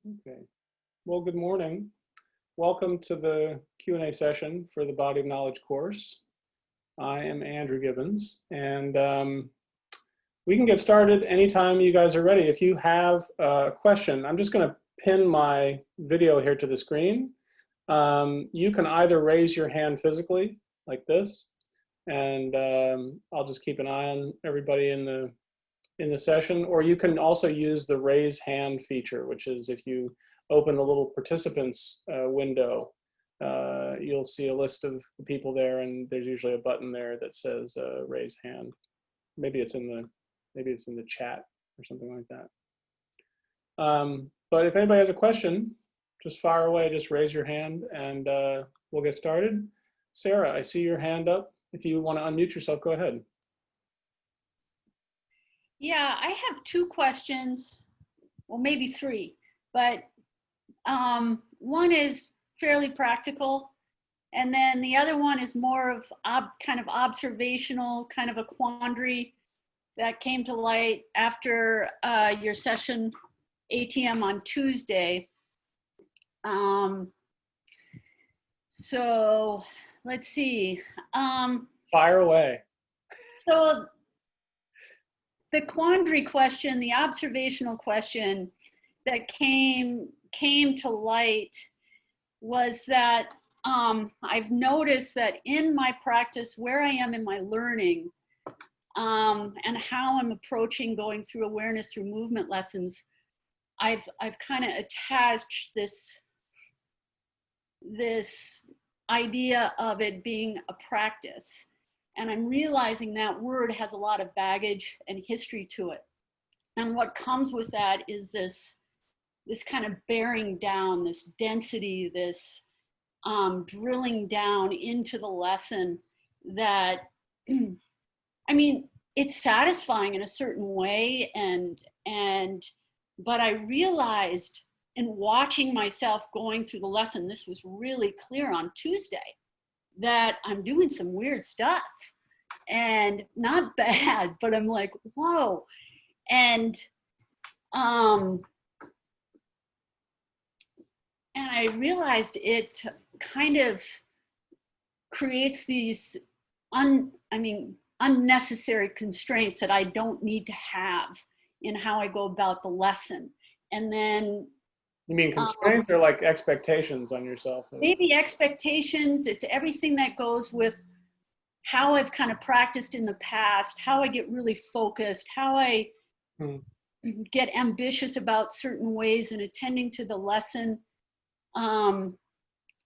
Okay. Well, good morning. Welcome to the Q&A session for the Body of Knowledge course. I am Andrew Gibbons, and we can get started anytime you guys are ready. If you have a question, I'm just going to pin my video here to the screen. You can either raise your hand physically, like this, and I'll just keep an eye on everybody in the session, or you can also use the raise hand feature, which is if you open the little participants window, you'll see a list of the people there, and there's usually a button there that says raise hand. Maybe it's in the chat or something like that. But if anybody has a question, just fire away, just raise your hand, and we'll get started. Sarah, I see your hand up. If you want to unmute yourself, go ahead. Yeah, I have two questions, well, maybe three, but one is fairly practical, and then the other one is more of kind of observational, kind of a quandary that came to light after your session ATM on Tuesday. So let's see. Fire away. So the quandary question, the observational question that came to light was that I've noticed that in my practice, where I am in my learning, and how I'm approaching going through awareness through movement lessons, I've kind of attached this idea of it being a practice. And I'm realizing that word has a lot of baggage and history to it. And what comes with that is this kind of bearing down, this density, this drilling down into the lesson that, I mean, it's satisfying in a certain way. But I realized in watching myself going through the lesson, this was really clear on Tuesday, that I'm doing some weird stuff, and not bad, but I'm like, whoa. And I realized it kind of creates these unnecessary constraints that I don't need to have in how I go about the lesson. And then you mean constraints or like expectations on yourself? Maybe expectations. It's everything that goes with how I've kind of practiced in the past, how I get really focused, how I get ambitious about certain ways in attending to the lesson. And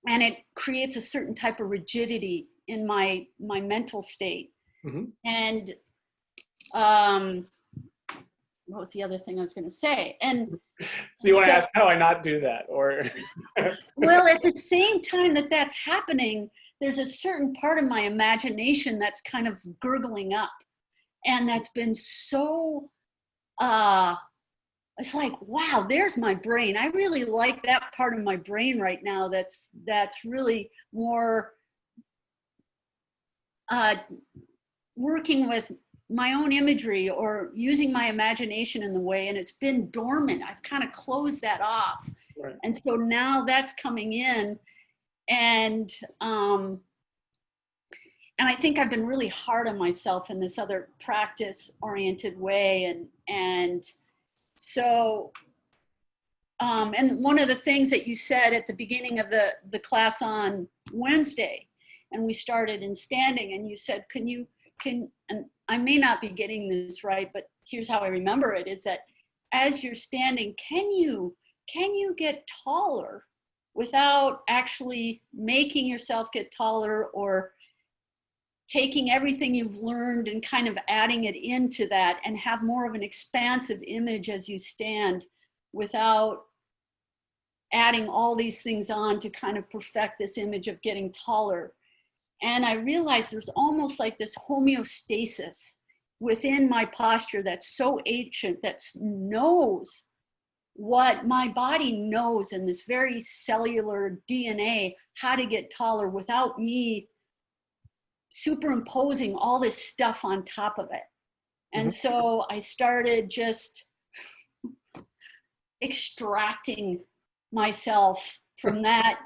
it creates a certain type of rigidity in my mental state. Mm-hmm. And what was the other thing I was going to say? And so you want to ask how I not do that, or? Well, at the same time that that's happening, there's a certain part of my imagination that's kind of gurgling up, and that's been so, it's like, wow, there's my brain. I really like that part of my brain right now. That's really more working with my own imagery or using my imagination in the way, and it's been dormant. I've kind of closed that off. Right. And so now that's coming in, and I think I've been really hard on myself in this other practice-oriented way, and so and one of the things that you said at the beginning of the class on Wednesday, and we started in standing, and you said, and I may not be getting this right, but here's how I remember it, is that as you're standing, can you get taller without actually making yourself get taller, or taking everything you've learned and kind of adding it into that, and have more of an expansive image as you stand without adding all these things on to kind of perfect this image of getting taller. And I realized there's almost like this homeostasis within my posture that's so ancient, that knows what my body knows in this very cellular DNA, how to get taller without me superimposing all this stuff on top of it. And so I started just extracting myself from that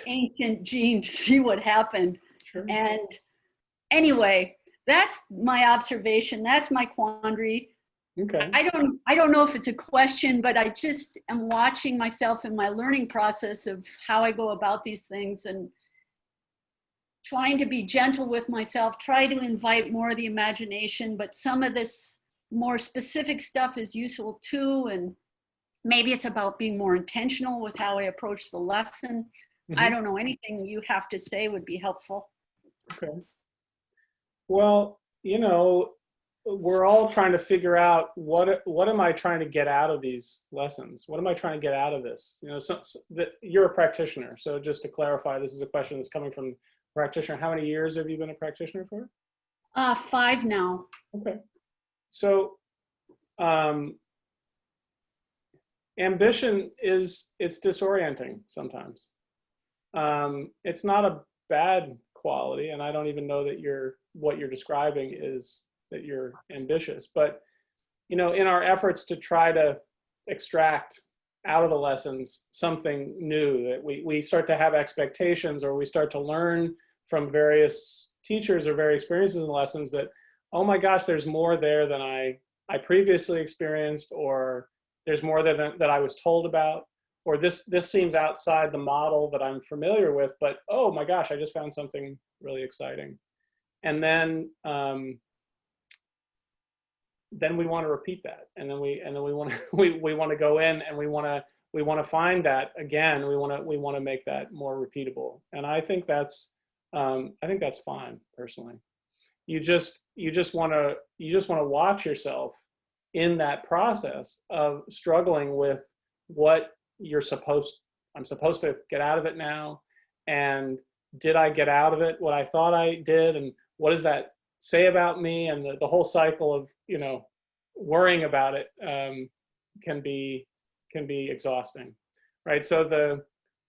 ancient gene to see what happened. Sure. And anyway, that's my observation. That's my quandary. Okay. I don't know if it's a question, but I just am watching myself in my learning process of how I go about these things and trying to be gentle with myself, try to invite more of the imagination, but some of this more specific stuff is useful too. And maybe it's about being more intentional with how I approach the lesson. Mm-hmm. I don't know, anything you have to say would be helpful. Okay. Well, you know, we're all trying to figure out what am I trying to get out of these lessons? What am I trying to get out of this? You know, you're a practitioner. So just to clarify, this is a question that's coming from a practitioner. How many years have you been a practitioner for? 5 now. Okay. So ambition it's disorienting sometimes. It's not a bad quality, and I don't even know that what you're describing is that you're ambitious, but you know, in our efforts to try to extract out of the lessons something new, that we start to have expectations, or we start to learn from various teachers or various experiences in the lessons that, oh my gosh, there's more there than I previously experienced, or there's more that I was told about, or this seems outside the model that I'm familiar with, but oh my gosh, I just found something really exciting. And then we want to repeat that, and then we want to we want to go in, and we want to find that again. We want to make that more repeatable, and I think that's fine personally. You just want to watch yourself in that process of struggling with what I'm supposed to get out of it now, and did I get out of it what I thought I did, and what does that say about me? And the whole cycle of, you know, worrying about it can be exhausting, right? So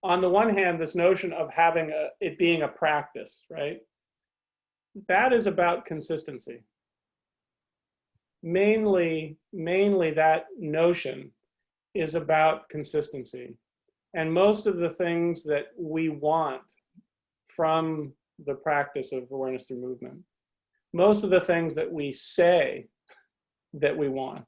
on the one hand, this notion of having it being a practice, right? That is about consistency. Mainly that notion is about consistency. And most of the things that we want from the practice of awareness through movement, most of the things that we say that we want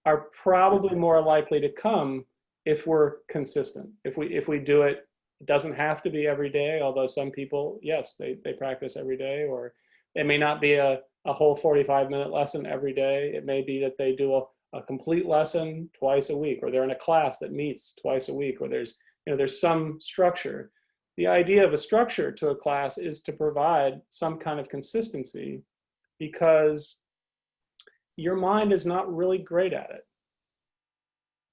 are probably more likely to come if we're consistent. If we do it, it doesn't have to be every day, although some people, yes, they practice every day, or it may not be a whole 45-minute lesson every day. It may be that they do a complete lesson twice a week, or they're in a class that meets twice a week, or there's some structure. The idea of a structure to a class is to provide some kind of consistency, because your mind is not really great at it.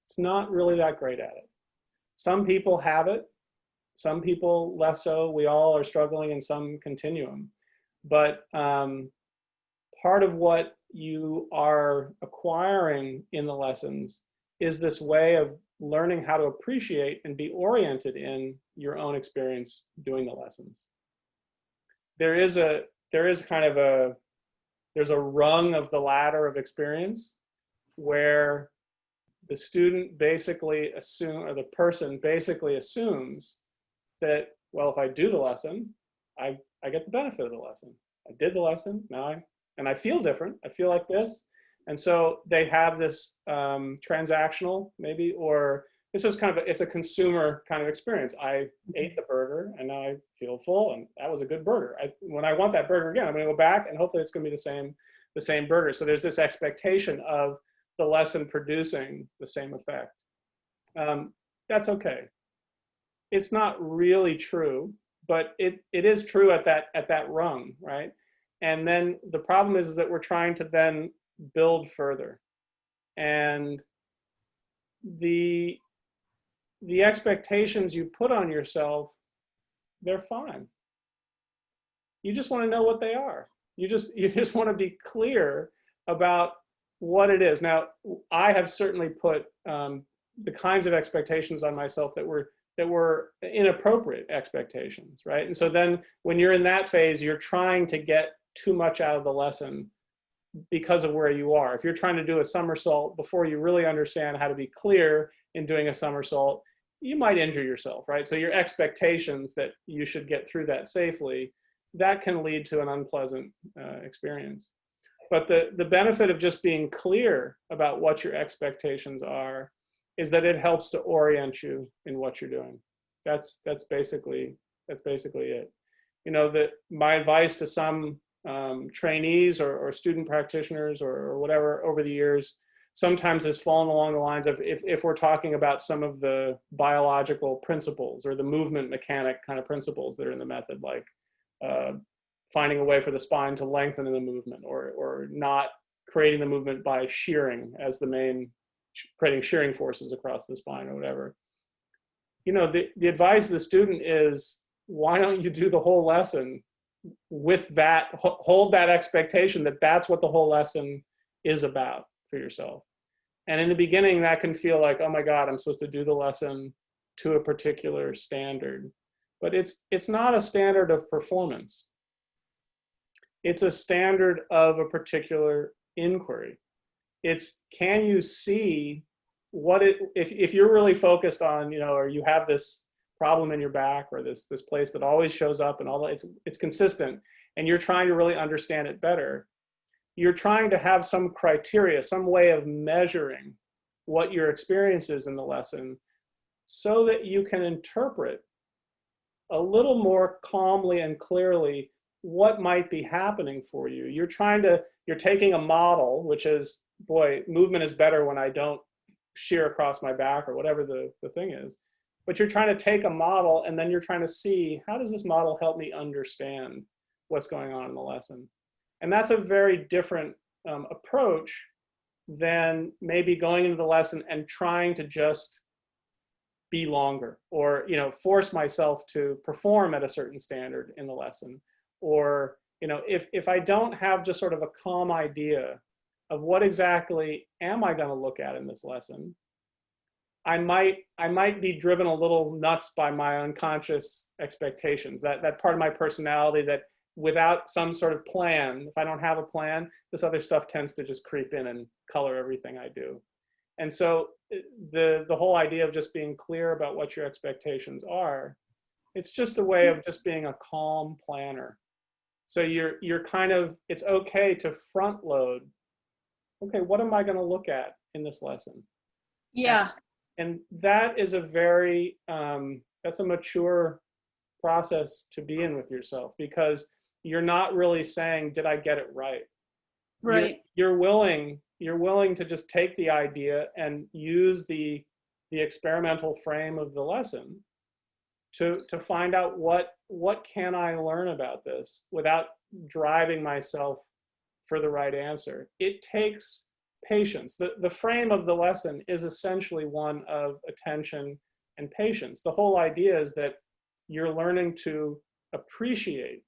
It's not really that great at it. Some people have it, some people less so. We all are struggling in some continuum. But part of what you are acquiring in the lessons is this way of learning how to appreciate and be oriented in your own experience doing the lessons. There's a rung of the ladder of experience where the student basically or the person basically assumes that, well, if I do the lesson, I get the benefit of the lesson. I did the lesson, and I feel different. I feel like this. And so they have this transactional, maybe, or it's just it's a consumer kind of experience. I ate the burger and now I feel full, and that was a good burger. When I want that burger again, I'm going to go back, and hopefully it's going to be the same burger. So there's this expectation of the lesson producing the same effect. That's okay. It's not really true, but it is true at that rung, right? And then the problem is that we're trying to then build further, and the expectations you put on yourself, they're fine. You just want to know what they are. You just want to be clear about what it is. Now, I have certainly put the kinds of expectations on myself that were inappropriate expectations, right? And so then when you're in that phase, you're trying to get too much out of the lesson because of where you are. If you're trying to do a somersault before you really understand how to be clear in doing a somersault, you might injure yourself, right? So your expectations that you should get through that safely, that can lead to an unpleasant experience. But the benefit of just being clear about what your expectations are is that it helps to orient you in what you're doing. That's basically it. You know, that my advice to some trainees or student practitioners or whatever over the years sometimes has fallen along the lines of, if we're talking about some of the biological principles or the movement mechanic kind of principles that are in the method, like finding a way for the spine to lengthen in the movement, or not creating the movement by shearing as the main, creating shearing forces across the spine or whatever. You know, the advice of the student is, why don't you do the whole lesson with that, hold that expectation that that's what the whole lesson is about for yourself. And in the beginning, that can feel like, oh my God, I'm supposed to do the lesson to a particular standard. But it's not a standard of performance. It's a standard of a particular inquiry. It's, can you see what it, if you're really focused on, you know, or you have this problem in your back, or this place that always shows up and all that, it's consistent, and you're trying to really understand it better, you're trying to have some criteria, some way of measuring what your experience is in the lesson, so that you can interpret a little more calmly and clearly what might be happening for you. You're taking a model, which is, boy, movement is better when I don't shear across my back or whatever the thing is. But you're trying to take a model, and then you're trying to see, how does this model help me understand what's going on in the lesson? And that's a very different approach than maybe going into the lesson and trying to just be longer, or, you know, force myself to perform at a certain standard in the lesson. Or, you know, if I don't have just sort of a calm idea of what exactly am I going to look at in this lesson, I might be driven a little nuts by my unconscious expectations, that part of my personality that, without some sort of plan, if I don't have a plan, this other stuff tends to just creep in and color everything I do. And so the whole idea of just being clear about what your expectations are, it's just a way of just being a calm planner. So you're kind of, it's okay to front load, okay, what am I going to look at in this lesson? Yeah. And that is a very, that's a mature process to be in with yourself, because you're not really saying, did I get it right? Right. You're willing to just take the idea and use the experimental frame of the lesson to find out what can I learn about this without driving myself for the right answer. It takes patience. The frame of the lesson is essentially one of attention and patience. The whole idea is that you're learning to appreciate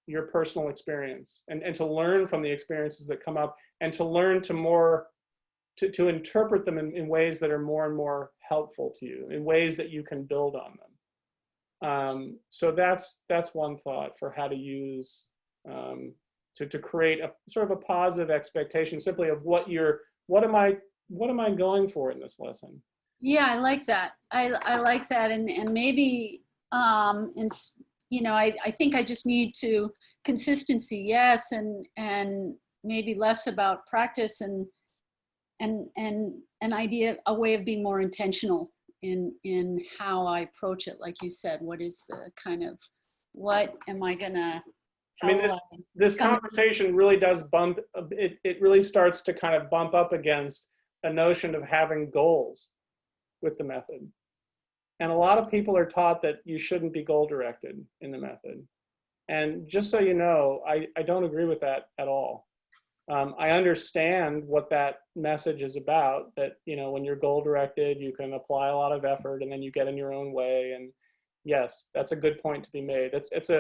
your personal experience, and to learn from the experiences that come up, and to learn to interpret them in ways that are more and more helpful to you, in ways that you can build on them. So that's one thought for how to use, to create a sort of a positive expectation, simply of what am I going for in this lesson? Yeah, I like that. I like that, and maybe you know, I think I just need to consistency, yes, and maybe less about practice, and an idea, a way of being more intentional in how I approach it. Like you said, what is the kind of, what am I gonna, I mean, this conversation really does bump, it really starts to kind of bump up against a notion of having goals with the method. And a lot of people are taught that you shouldn't be goal directed in the method. And just so you know, I don't agree with that at all. I understand what that message is about, that, you know, when you're goal directed, you can apply a lot of effort and then you get in your own way. And yes, that's a good point to be made. That's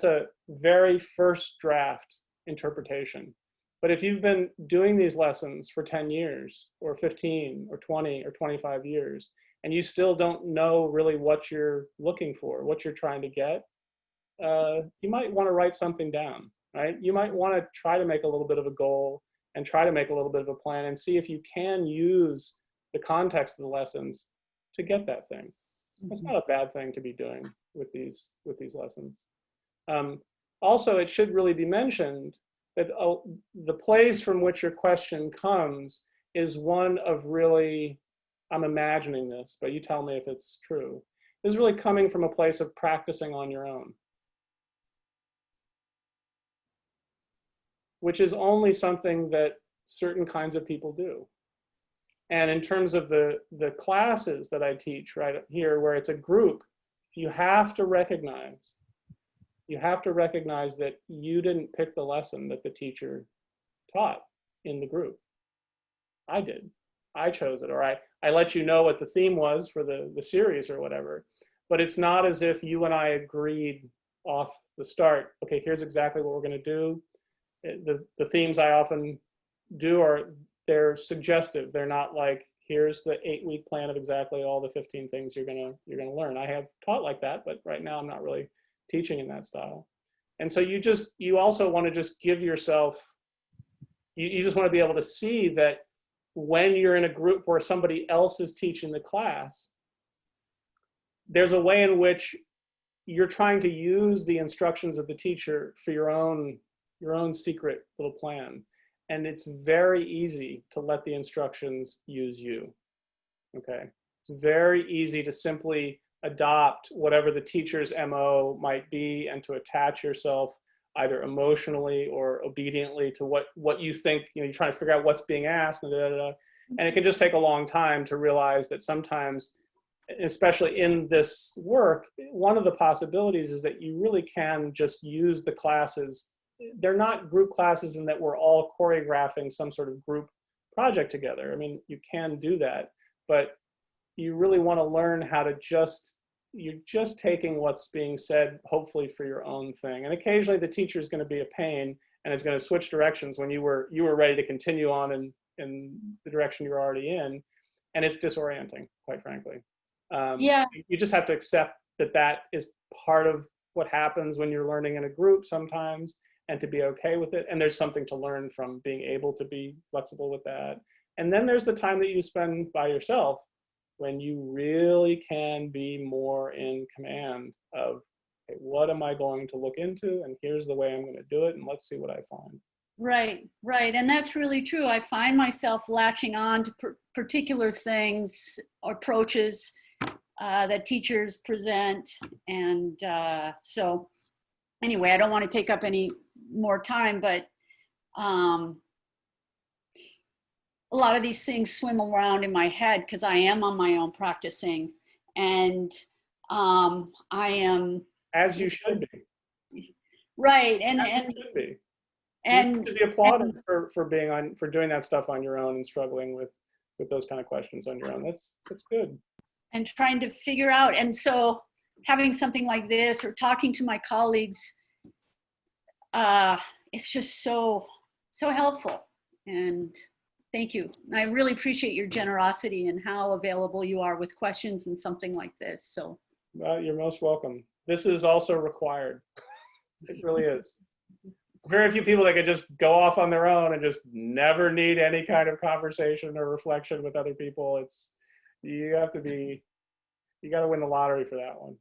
a very first draft interpretation. But if you've been doing these lessons for 10 years or 15 or 20 or 25 years, and you still don't know really what you're looking for, what you're trying to get, you might want to write something down, right? You might want to try to make a little bit of a goal and try to make a little bit of a plan, and see if you can use the context of the lessons to get that thing. That's not a bad thing to be doing with these lessons. Also, it should really be mentioned that the place from which your question comes is one of really, I'm imagining this, but you tell me if it's true, is really coming from a place of practicing on your own, which is only something that certain kinds of people do. And in terms of the classes that I teach right here, where it's a group, you have to recognize that you didn't pick the lesson that the teacher taught in the group. I did. I chose it, or I let you know what the theme was for the series or whatever. But it's not as if you and I agreed off the start, okay, here's exactly what we're going to do. The themes I often do they're suggestive. They're not like, here's the 8-week plan of exactly all the 15 things you're gonna learn. I have taught like that, but right now I'm not really teaching in that style. And so you also want to just give yourself, you just want to be able to see that when you're in a group where somebody else is teaching the class, there's a way in which you're trying to use the instructions of the teacher for your own secret little plan. And it's very easy to let the instructions use you, okay? It's very easy to simply adopt whatever the teacher's MO might be and to attach yourself either emotionally or obediently to what you think, you're trying to figure out what's being asked, and it can just take a long time to realize that sometimes, especially in this work, one of the possibilities is that you really can just use the classes. They're not group classes in that we're all choreographing some sort of group project together. I mean, you can do that, but you really want to learn how to you're just taking what's being said, hopefully for your own thing. And occasionally the teacher is going to be a pain and is going to switch directions when you were ready to continue on in the direction you're already in. And it's disorienting, quite frankly. Yeah. You just have to accept that is part of what happens when you're learning in a group sometimes, and to be okay with it. And there's something to learn from being able to be flexible with that. And then there's the time that you spend by yourself when you really can be more in command of, okay, what am I going to look into? And here's the way I'm going to do it. And let's see what I find. Right. And that's really true. I find myself latching on to particular things, approaches that teachers present. And so anyway, I don't want to take up any more time, but a lot of these things swim around in my head because I am on my own practicing, and I am, as you should be. Right. And you should be. And you should be applauded for doing that stuff on your own and struggling with those kind of questions on your own. That's good. And trying to figure out, and so having something like this or talking to my colleagues, it's just so helpful. And thank you. I really appreciate your generosity and how available you are with questions and something like this. So you're most welcome. This is also required. It really is. Very few people that could just go off on their own and just never need any kind of conversation or reflection with other people. You got to win the lottery for that one.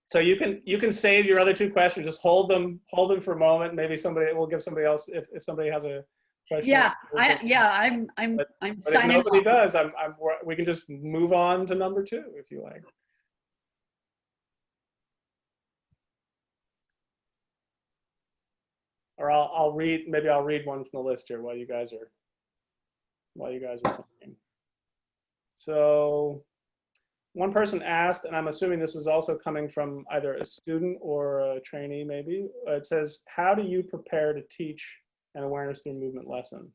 So you can save your other two questions. Just hold them for a moment. Maybe we'll give somebody else if somebody has a question. Yeah, I'm but signing if nobody off. does, we can just move on to number 2 if you like. Or I'll read one from the list here while you guys are talking. So one person asked, and I'm assuming this is also coming from either a student or a trainee maybe, it says, how do you prepare to teach an awareness through movement lesson?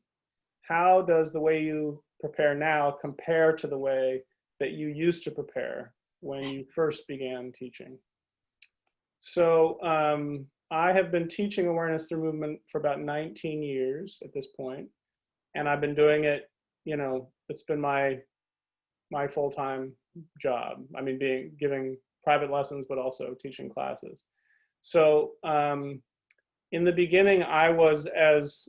How does the way you prepare now compare to the way that you used to prepare when you first began teaching? So I have been teaching awareness through movement for about 19 years at this point, and I've been doing it, it's been my full-time job. I mean, giving private lessons, but also teaching classes. So in the beginning, I was as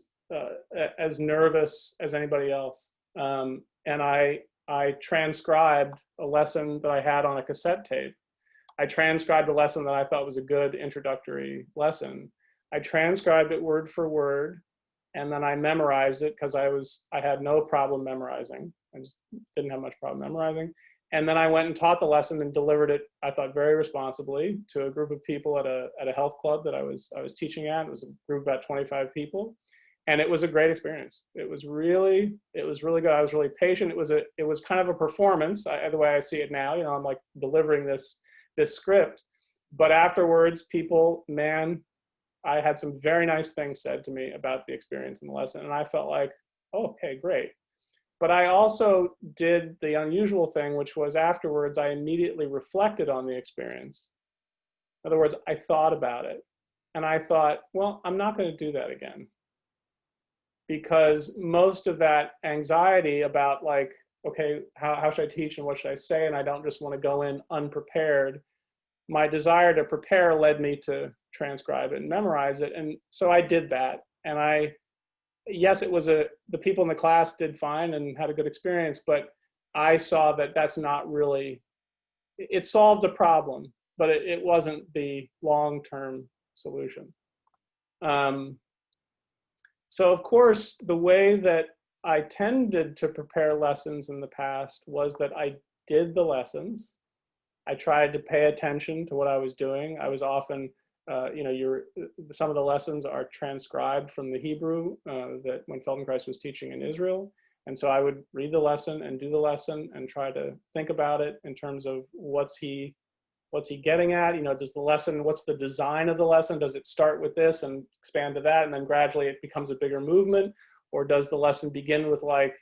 nervous as anybody else. and I transcribed a lesson that I had on a cassette tape. I transcribed a lesson that I thought was a good introductory lesson. I transcribed it word for word, and then I memorized it because I had no problem memorizing. I just didn't have much problem memorizing. And then I went and taught the lesson and delivered it, I thought, very responsibly to a group of people at a health club that I was teaching at. It was a group of about 25 people. And it was a great experience. It was really good. I was really patient. It was kind of a performance, the way I see it now. You know, I'm like delivering this script. But afterwards, people, man, I had some very nice things said to me about the experience in the lesson. And I felt like, oh, okay, great. But I also did the unusual thing, which was afterwards, I immediately reflected on the experience. In other words, I thought about it. And I thought, well, I'm not going to do that again. Because most of that anxiety about like, okay, how should I teach and what should I say? And I don't just want to go in unprepared. My desire to prepare led me to transcribe it and memorize it. And so I did that. And yes, the people in the class did fine and had a good experience, but I saw that that's not really, it solved a problem, but it wasn't the long-term solution. So of course, the way that I tended to prepare lessons in the past was that I did the lessons. I tried to pay attention to what I was doing. I was often, some of the lessons are transcribed from the Hebrew that when Feldenkrais was teaching in Israel. And so I would read the lesson and do the lesson and try to think about it in terms of what's he getting at? You know, what's the design of the lesson? Does it start with this and expand to that, and then gradually it becomes a bigger movement? Or does the lesson begin with like,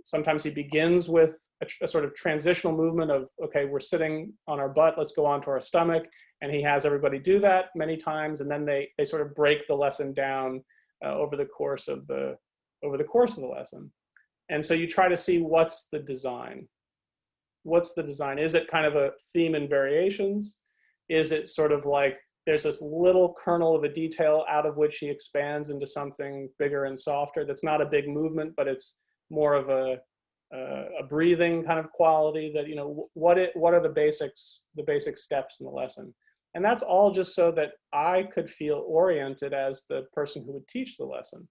sometimes he begins with a sort of transitional movement of, okay, we're sitting on our butt, let's go onto our stomach. And he has everybody do that many times. And then they sort of break the lesson down over the course of the lesson. And so you try to see what's the design. What's the design? Is it kind of a theme and variations? Is it sort of like there's this little kernel of a detail out of which he expands into something bigger and softer that's not a big movement, but it's more of a breathing kind of quality that, you know, what are the basic steps in the lesson? And that's all just so that I could feel oriented as the person who would teach the lesson.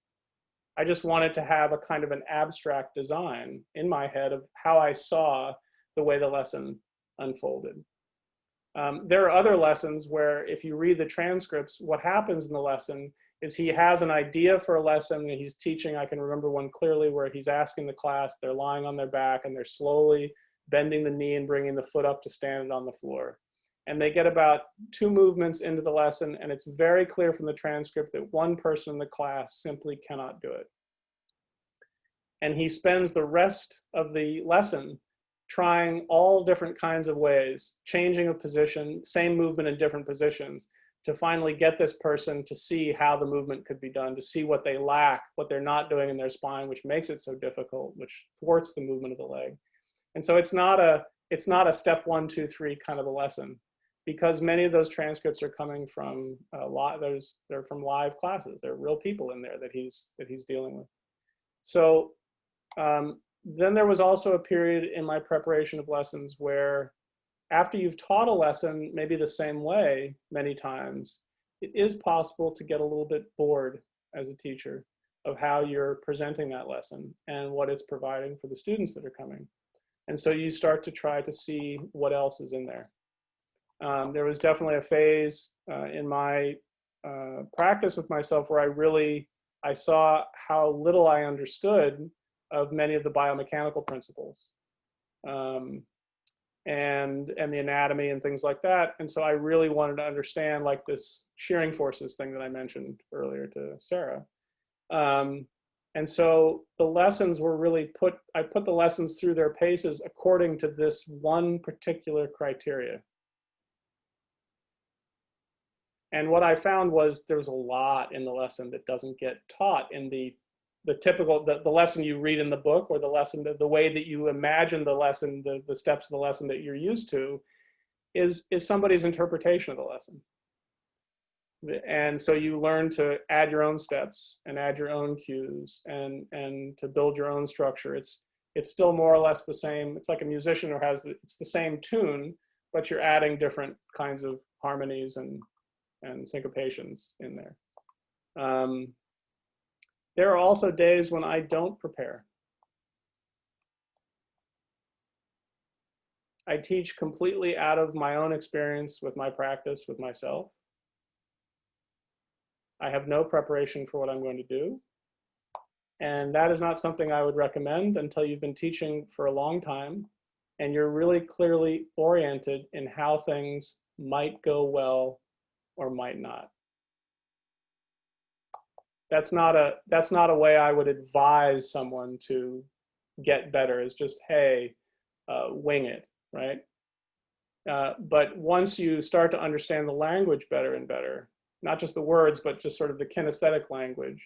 I just wanted to have a kind of an abstract design in my head of how I saw the way the lesson unfolded. There are other lessons where if you read the transcripts, what happens in the lesson is he has an idea for a lesson that he's teaching. I can remember one clearly where he's asking the class, they're lying on their back and they're slowly bending the knee and bringing the foot up to stand on the floor. And they get about 2 movements into the lesson, and it's very clear from the transcript that one person in the class simply cannot do it. And he spends the rest of the lesson trying all different kinds of ways, changing a position, same movement in different positions, to finally get this person to see how the movement could be done, to see what they lack, what they're not doing in their spine, which makes it so difficult, which thwarts the movement of the leg. And so it's not a step 1, 2, 3 kind of a lesson, because many of those transcripts are coming from they're from live classes. There are real people in there that he's dealing with. So then there was also a period in my preparation of lessons where after you've taught a lesson, maybe the same way many times, it is possible to get a little bit bored as a teacher of how you're presenting that lesson and what it's providing for the students that are coming. And so you start to try to see what else is in there. There was definitely a phase in my practice with myself where I saw how little I understood of many of the biomechanical principles and the anatomy and things like that. And so I really wanted to understand like this shearing forces thing that I mentioned earlier to Sarah. And so the lessons were really I put the lessons through their paces according to this one particular criteria. And what I found was there was a lot in the lesson that doesn't get taught in the typical, the lesson you read in the book, or the lesson, the way that you imagine the lesson, the steps of the lesson that you're used to is somebody's interpretation of the lesson. And so you learn to add your own steps and add your own cues and to build your own structure. It's it's still more or less the same. It's like a musician who has, it's the same tune, but you're adding different kinds of harmonies and syncopations in there. There are also days when I don't prepare. I teach completely out of my own experience with my practice with myself. I have no preparation for what I'm going to do. And that is not something I would recommend until you've been teaching for a long time and you're really clearly oriented in how things might go well or might not. That's not a way I would advise someone to get better, is just, hey, wing it, right? But once you start to understand the language better and better, not just the words, but just sort of the kinesthetic language,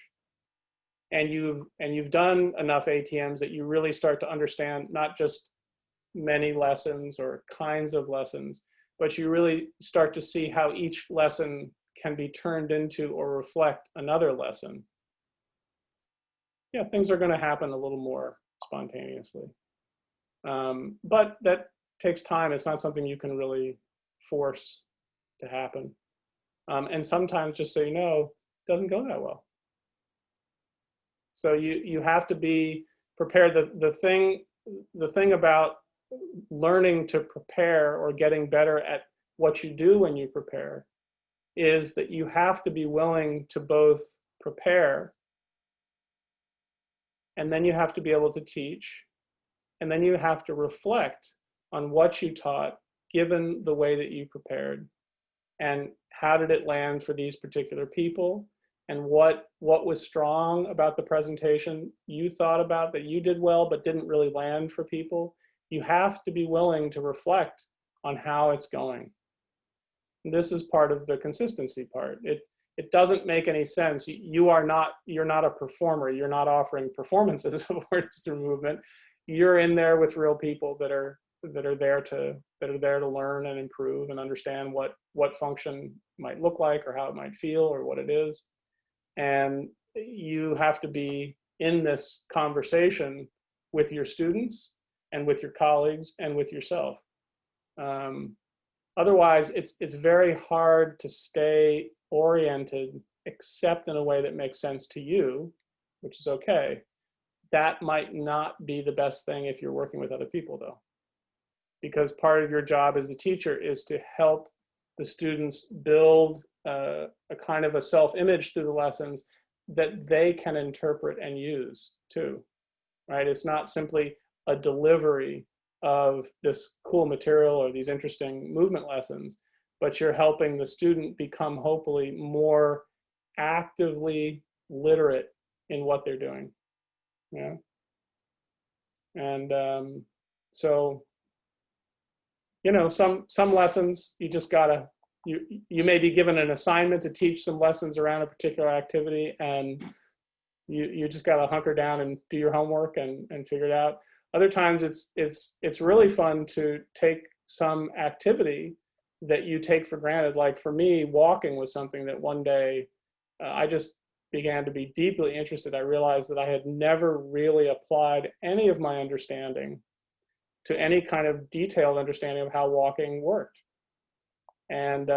and you've done enough ATMs that you really start to understand not just many lessons or kinds of lessons, but you really start to see how each lesson can be turned into or reflect another lesson. Yeah, things are going to happen a little more spontaneously. But that takes time. It's not something you can really force to happen. And sometimes, just so you know, it doesn't go that well. So you have to be prepared. The thing about learning to prepare or getting better at what you do when you prepare is that you have to be willing to both prepare, and then you have to be able to teach, and then you have to reflect on what you taught given the way that you prepared, and how did it land for these particular people, and what was strong about the presentation you thought about that you did well but didn't really land for people. You have to be willing to reflect on how it's going. And this is part of the consistency part. It doesn't make any sense. You're not a performer. You're not offering performances of words through movement. You're in there with real people that are there to learn and improve and understand what function might look like or how it might feel or what it is. And you have to be in this conversation with your students and with your colleagues and with yourself. Otherwise, it's very hard to stay oriented, except in a way that makes sense to you, which is okay. That might not be the best thing if you're working with other people, though, because part of your job as the teacher is to help the students build a kind of a self-image through the lessons that they can interpret and use too, right? It's not simply a delivery of this cool material or these interesting movement lessons, but you're helping the student become hopefully more actively literate in what they're doing. Yeah. And so, you know, some lessons you just gotta, you may be given an assignment to teach some lessons around a particular activity, and you just gotta hunker down and do your homework and figure it out. Other times it's really fun to take some activity that you take for granted. Like for me, walking was something that one day I just began to be deeply interested. I realized that I had never really applied any of my understanding to any kind of detailed understanding of how walking worked. And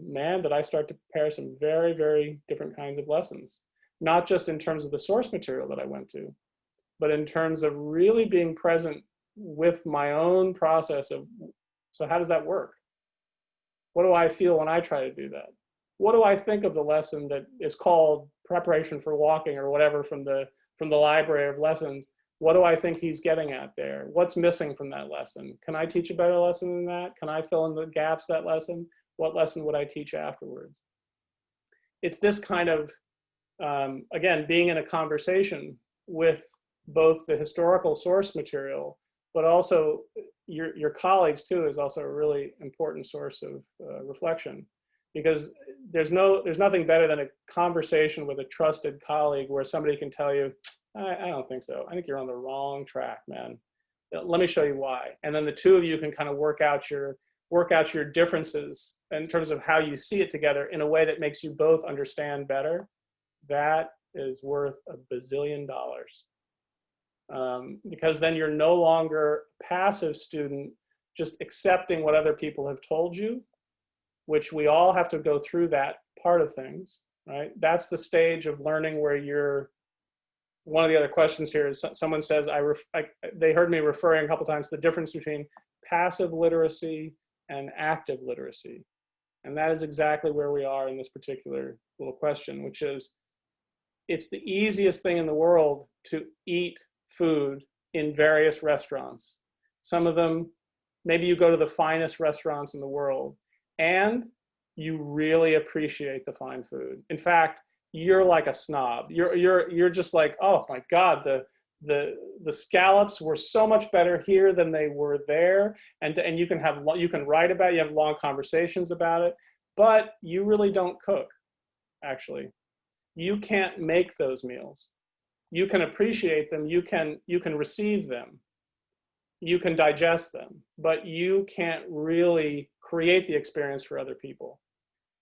man, did I start to prepare some very, very different kinds of lessons, not just in terms of the source material that I went to, but in terms of really being present with my own process of, so how does that work? What do I feel when I try to do that? What do I think of the lesson that is called preparation for walking or whatever from the library of lessons? What do I think he's getting at there? What's missing from that lesson? Can I teach a better lesson than that? Can I fill in the gaps that lesson? What lesson would I teach afterwards? It's this kind of, again, being in a conversation with both the historical source material, but also your colleagues too is also a really important source of reflection, because there's nothing better than a conversation with a trusted colleague where somebody can tell you, I don't think so. I think you're on the wrong track, man. Let me show you why. And then the two of you can kind of work out your differences in terms of how you see it together in a way that makes you both understand better. That is worth $1 bazillion. because then you're no longer a passive student, just accepting what other people have told you, which we all have to go through that part of things, right? That's the stage of learning where you're, one of the other questions here is someone says, they heard me referring a couple times to the difference between passive literacy and active literacy. And that is exactly where we are in this particular little question, which is, it's the easiest thing in the world to eat food in various restaurants. Some of them, maybe you go to the finest restaurants in the world and you really appreciate the fine food. In fact, you're like a snob. You're just like, oh my God, the scallops were so much better here than they were there. And you can write about it, you have long conversations about it, but you really don't cook, actually. You can't make those meals. You can appreciate them, you can receive them, you can digest them, but you can't really create the experience for other people.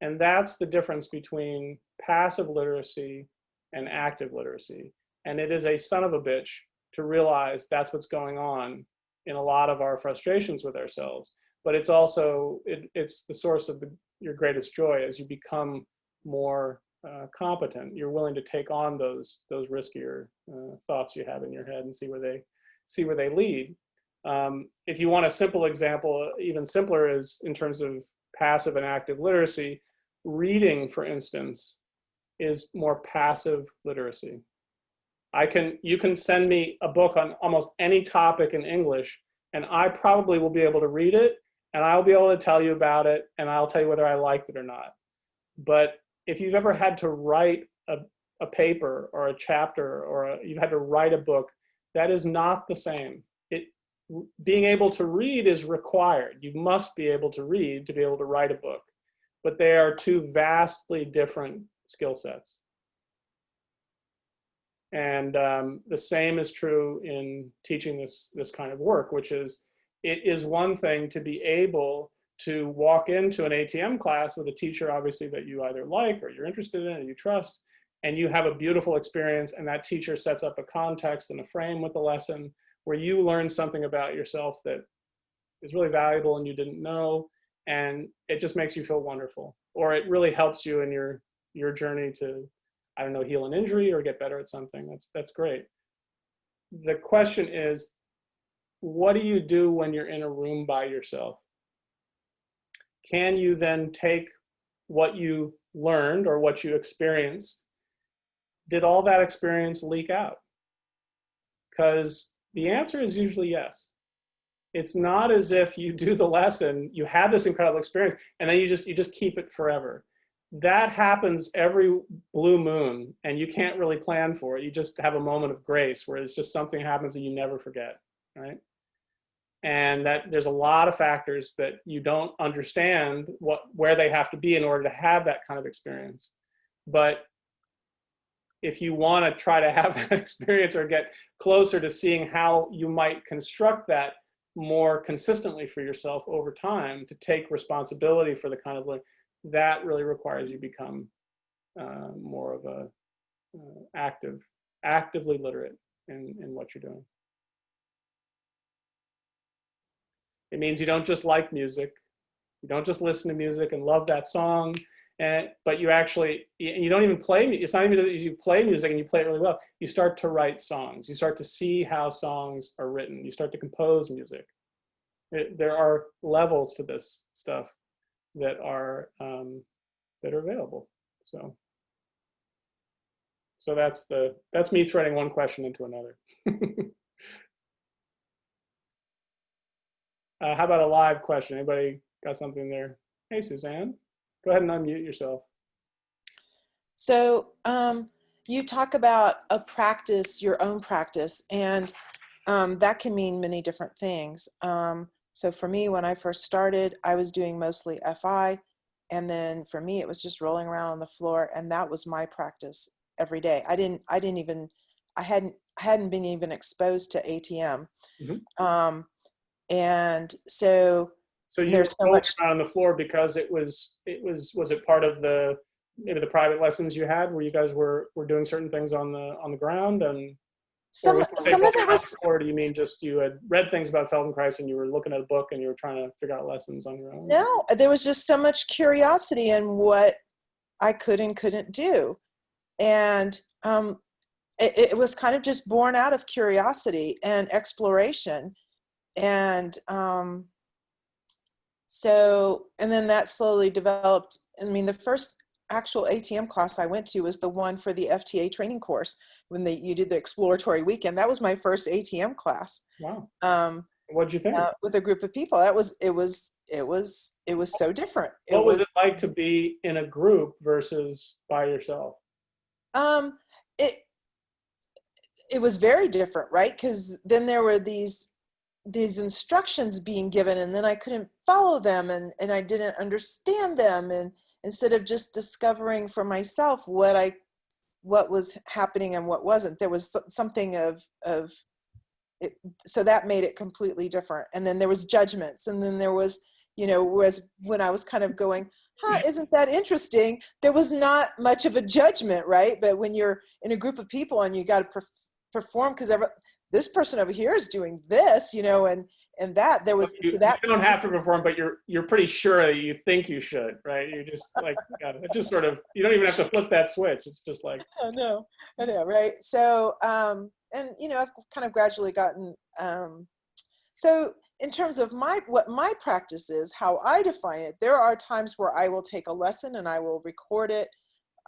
And that's the difference between passive literacy and active literacy. And it is a son of a bitch to realize that's what's going on in a lot of our frustrations with ourselves. But it's also, it's the source of your greatest joy as you become more competent. You're willing to take on those riskier thoughts you have in your head and see where they lead. If you want a simple example, even simpler is in terms of passive and active literacy. Reading, for instance, is more passive literacy. You can send me a book on almost any topic in English, and I probably will be able to read it, and I'll be able to tell you about it, and I'll tell you whether I liked it or not. But if you've ever had to write a paper or a chapter, or you've had to write a book, that is not the same. Being able to read is required. You must be able to read to be able to write a book. But they are two vastly different skill sets. And the same is true in teaching this kind of work, which is, it is one thing to be able to walk into an ATM class with a teacher, obviously, that you either like or you're interested in and you trust, and you have a beautiful experience, and that teacher sets up a context and a frame with the lesson where you learn something about yourself that is really valuable and you didn't know, and it just makes you feel wonderful. Or it really helps you in your journey to, I don't know, heal an injury or get better at something. That's great. The question is, what do you do when you're in a room by yourself? Can you then take what you learned or what you experienced? Did all that experience leak out? Because the answer is usually yes. It's not as if you do the lesson, you had this incredible experience, and then you just keep it forever. That happens every blue moon, and you can't really plan for it. You just have a moment of grace where it's just something happens that you never forget, right? And that there's a lot of factors that you don't understand where they have to be in order to have that kind of experience. But if you want to try to have that experience or get closer to seeing how you might construct that more consistently for yourself over time, to take responsibility for the kind of learning, that really requires you become more of a actively literate in what you're doing. It means you don't just like music, you don't just listen to music and love that song, but you actually, you don't even play, it's not even that you play music and you play it really well, you start to write songs, you start to see how songs are written, you start to compose music. There are levels to this stuff that are available. So that's me threading one question into another. How about a live question? Anybody got something there? Hey, Suzanne, go ahead and unmute yourself. So you talk about a practice, your own practice, and that can mean many different things. So for me, when I first started, I was doing mostly FI, and then for me, it was just rolling around on the floor, and that was my practice every day. I hadn't been even exposed to ATM. Mm-hmm. And so you were rolling around on the floor because was it part of maybe the private lessons you had where you guys were doing certain things on the ground? And Or Some when you say some of booking it out was, the core, do you mean just you had read things about Feldenkrais and you were looking at a book and you were trying to figure out lessons on your own? no, there was just so much curiosity in what I could and couldn't do. And it was kind of just born out of curiosity and exploration. And and then that slowly developed. I mean, the first actual ATM class I went to was the one for the FTA training course when you did the exploratory weekend. That was my first ATM class. Wow. Um, What'd you think? with a group of people. It was so different. What was it like to be in a group versus by yourself? It it was very different, right? Because then there were these instructions being given, and then I couldn't follow them, and I didn't understand them, and instead of just discovering for myself what was happening and what wasn't, there was something of it, so that made it completely different. And then there was judgments, and then there was, whereas when I was kind of going, isn't that interesting, there was not much of a judgment, right? But when you're in a group of people and you got to perform because this person over here is doing this, and that there was, you don't have to perform, but you're pretty sure that you think you should, right? You just like, it just sort of, you don't even have to flip that switch. It's just like, I know, right? So, and I've kind of gradually gotten, so in terms of what my practice is, how I define it, there are times where I will take a lesson and I will record it,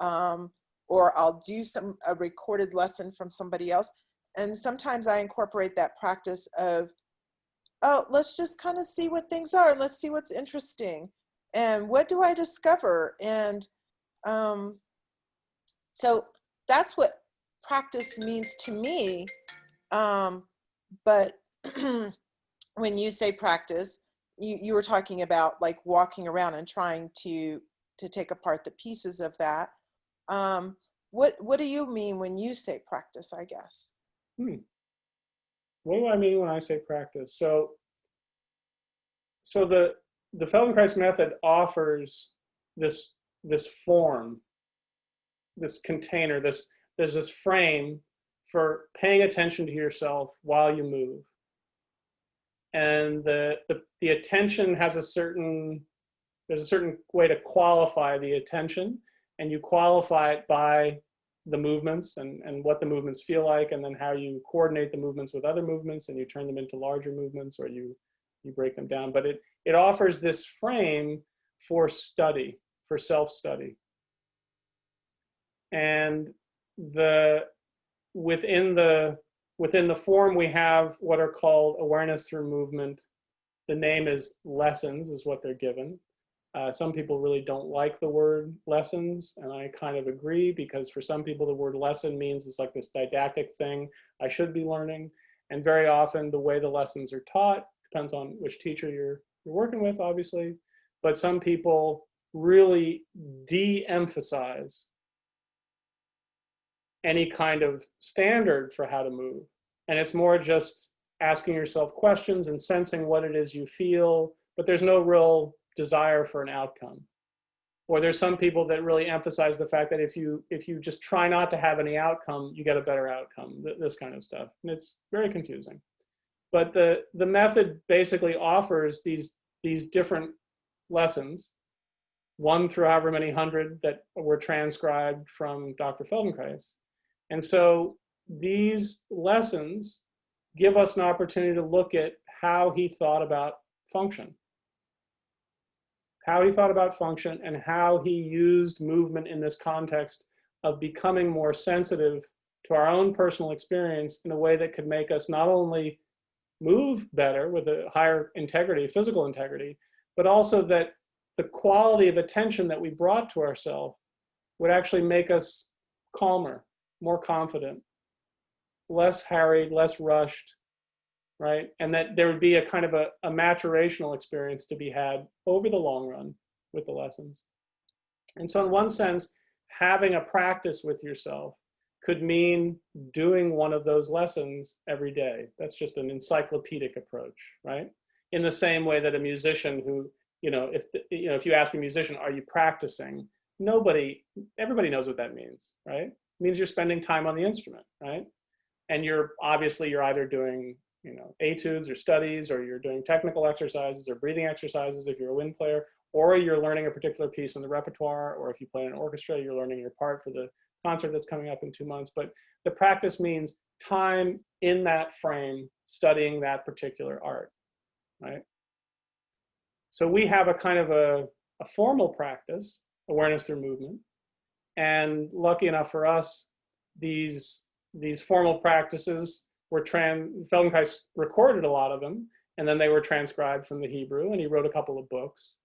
or I'll do a recorded lesson from somebody else. And sometimes I incorporate that practice of, oh, let's just kind of see what things are, and let's see what's interesting, and what do I discover? And so that's what practice means to me. But when you say practice, you were talking about like walking around and trying to take apart the pieces of that. What do you mean when you say practice, I guess? What do I mean when I say practice? So the Feldenkrais method offers this form, this container, there's this frame for paying attention to yourself while you move. And the attention has there's a certain way to qualify the attention, and you qualify it by the movements and what the movements feel like, and then how you coordinate the movements with other movements, and you turn them into larger movements, or you break them down. But it offers this frame for study, for self-study. And within the form, we have what are called awareness through movement. The name is lessons, is what they're given. Some people really don't like the word lessons, and I kind of agree, because for some people the word lesson means it's like this didactic thing I should be learning. And very often the way the lessons are taught depends on which teacher you're working with, obviously. But some people really de-emphasize any kind of standard for how to move. And it's more just asking yourself questions and sensing what it is you feel, but there's no real desire for an outcome. Or there's some people that really emphasize the fact that if you just try not to have any outcome, you get a better outcome, this kind of stuff. And it's very confusing. But the method basically offers these different lessons, one through however many hundred that were transcribed from Dr. Feldenkrais. And so these lessons give us an opportunity to look at how he thought about function. How he thought about function and how he used movement in this context of becoming more sensitive to our own personal experience in a way that could make us not only move better with a higher integrity, physical integrity, but also that the quality of attention that we brought to ourselves would actually make us calmer, more confident, less harried, less rushed, right? And that there would be a kind of a maturational experience to be had over the long run with the lessons. And so in one sense, having a practice with yourself could mean doing one of those lessons every day. That's just an encyclopedic approach, right? In the same way that a musician who, if you ask a musician, are you practicing? Everybody knows what that means, right? It means you're spending time on the instrument, right? And you're either doing, you know, etudes or studies, or you're doing technical exercises or breathing exercises if you're a wind player, or you're learning a particular piece in the repertoire, or if you play in an orchestra, you're learning your part for the concert that's coming up in 2 months. But the practice means time in that frame studying that particular art, right? So we have a kind of a formal practice, awareness through movement. And lucky enough for us, these formal practices were Feldenkrais recorded a lot of them, and then they were transcribed from the Hebrew, and he wrote a couple of books.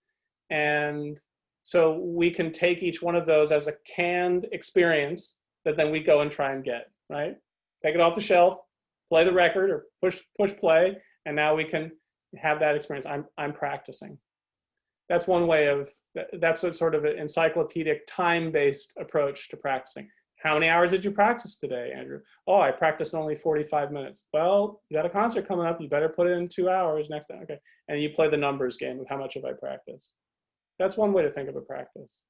And so we can take each one of those as a canned experience that then we go and try and get, right? Take it off the shelf, play the record, or push play, and now we can have that experience. I'm practicing. That's one way of, that's a sort of an encyclopedic time-based approach to practicing. How many hours did you practice today, Andrew? Oh, I practiced only 45 minutes. Well, you got a concert coming up. You better put it in 2 hours next time. Okay. And you play the numbers game of how much have I practiced. That's one way to think of a practice.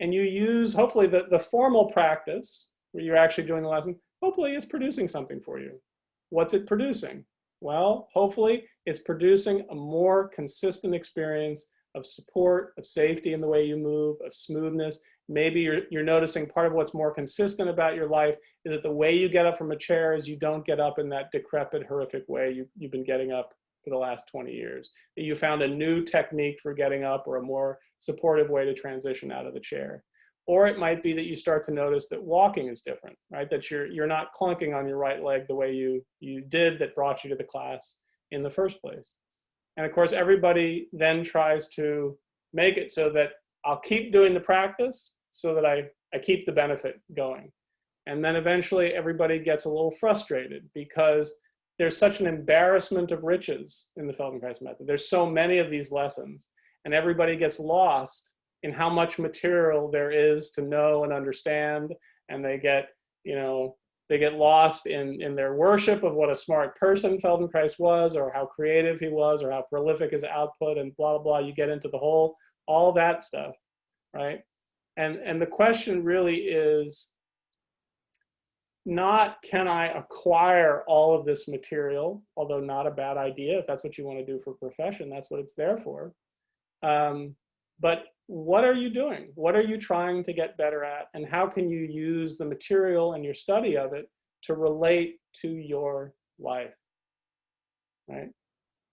And you use, hopefully, the formal practice where you're actually doing the lesson, hopefully it's producing something for you. What's it producing? Well, hopefully it's producing a more consistent experience of support, of safety in the way you move, of smoothness. Maybe you're noticing part of what's more consistent about your life is that the way you get up from a chair is you don't get up in that decrepit, horrific way you've been getting up for the last 20 years. That you found a new technique for getting up, or a more supportive way to transition out of the chair. Or it might be that you start to notice that walking is different, right? That you're not clunking on your right leg the way you did that brought you to the class in the first place. And of course, everybody then tries to make it so that I'll keep doing the practice so that I keep the benefit going. And then eventually everybody gets a little frustrated because there's such an embarrassment of riches in the Feldenkrais method. There's so many of these lessons, and everybody gets lost in how much material there is to know and understand, and they get, you know, they get lost in their worship of what a smart person Feldenkrais was, or how creative he was, or how prolific his output, and blah, blah, blah. You get into the whole, all that stuff, right? And the question really is not, can I acquire all of this material, although not a bad idea if that's what you want to do for profession, that's what it's there for. But what are you doing? What are you trying to get better at? And how can you use the material and your study of it to relate to your life, right?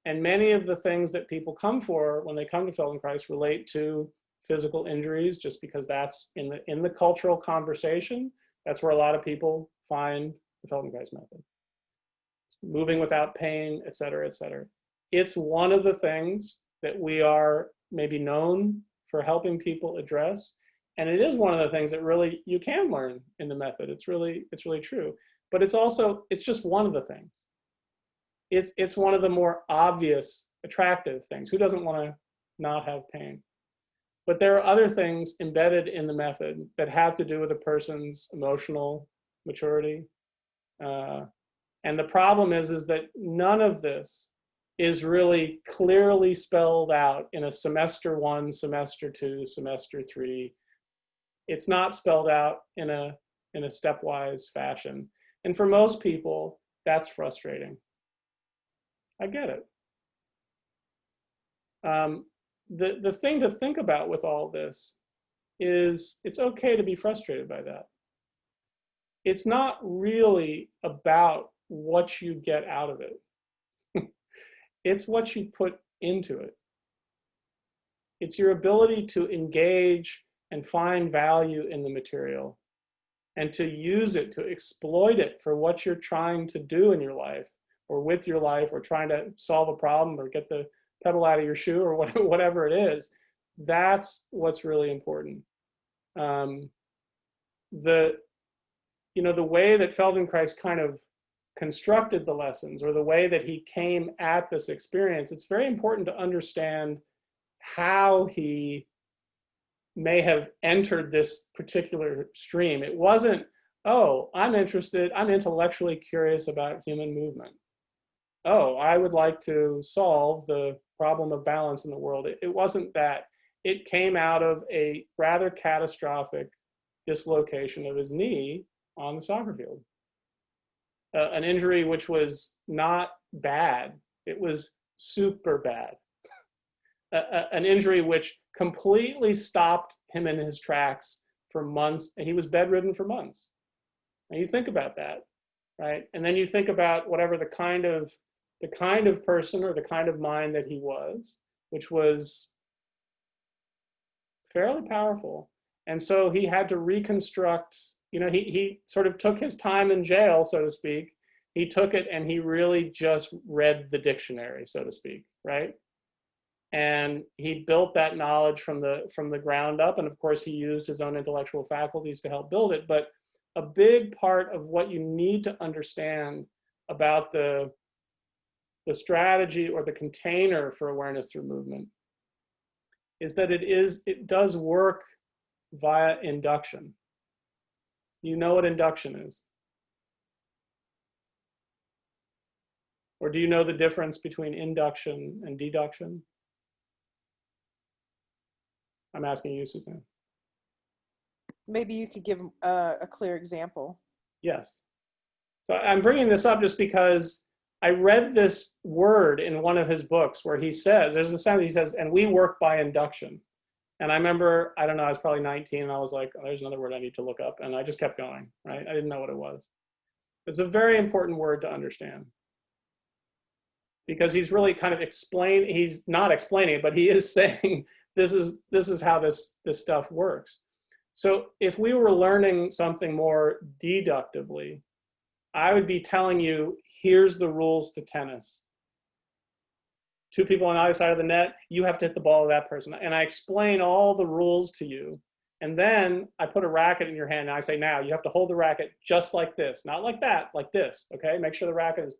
And many of the things that people come for when they come to Feldenkrais relate to physical injuries, just because that's in the cultural conversation. That's where a lot of people find the Feldenkrais method. Moving without pain, et cetera, et cetera. It's one of the things that we are maybe known for helping people address. And it is one of the things that really you can learn in the method. It's really true. But it's also, it's just one of the things. It's one of the more obvious, attractive things. Who doesn't want to not have pain? But there are other things embedded in the method that have to do with a person's emotional maturity. And the problem is that none of this is really clearly spelled out in a semester 1, semester 2, semester 3. It's not spelled out in a stepwise fashion. And for most people, that's frustrating. I get it. The thing to think about with all this is it's okay to be frustrated by that. It's not really about what you get out of it. It's what you put into it. It's your ability to engage and find value in the material and to use it, to exploit it for what you're trying to do in your life or with your life, or trying to solve a problem or get the pebble out of your shoe or whatever it is. That's what's really important. The way that Feldenkrais kind of constructed the lessons, or the way that he came at this experience, it's very important to understand how he may have entered this particular stream. It wasn't, oh, I'm intellectually curious about human movement. Oh, I would like to solve the problem of balance in the world. It wasn't that. It came out of a rather catastrophic dislocation of his knee on the soccer field. An injury which was not bad, it was super bad. An injury which completely stopped him in his tracks for months, and he was bedridden for months. And you think about that, right? And then you think about whatever the kind of person or the kind of mind that he was, which was fairly powerful. And so he had to reconstruct, you know, he sort of took his time in jail, so to speak. He took it and he really just read the dictionary, so to speak, right? And he built that knowledge from the ground up. And of course, he used his own intellectual faculties to help build it. But a big part of what you need to understand about the strategy or the container for awareness through movement is that it does work via induction. You know what induction is? Or do you know the difference between induction and deduction? I'm asking you, Suzanne. Maybe you could give a clear example. Yes. So I'm bringing this up just because I read this word in one of his books where he says, there's a sentence he says, and we work by induction. And I remember, I don't know, I was probably 19 and I was like, oh, there's another word I need to look up. And I just kept going, right? I didn't know what it was. It's a very important word to understand because he's really kind of he's not explaining it, but he is saying, this is how this stuff works. So if we were learning something more deductively, I would be telling you, here's the rules to tennis. Two people on either side of the net, you have to hit the ball of that person. And I explain all the rules to you. And then I put a racket in your hand and I say, now you have to hold the racket just like this, not like that, like this, okay? Make sure the racket is,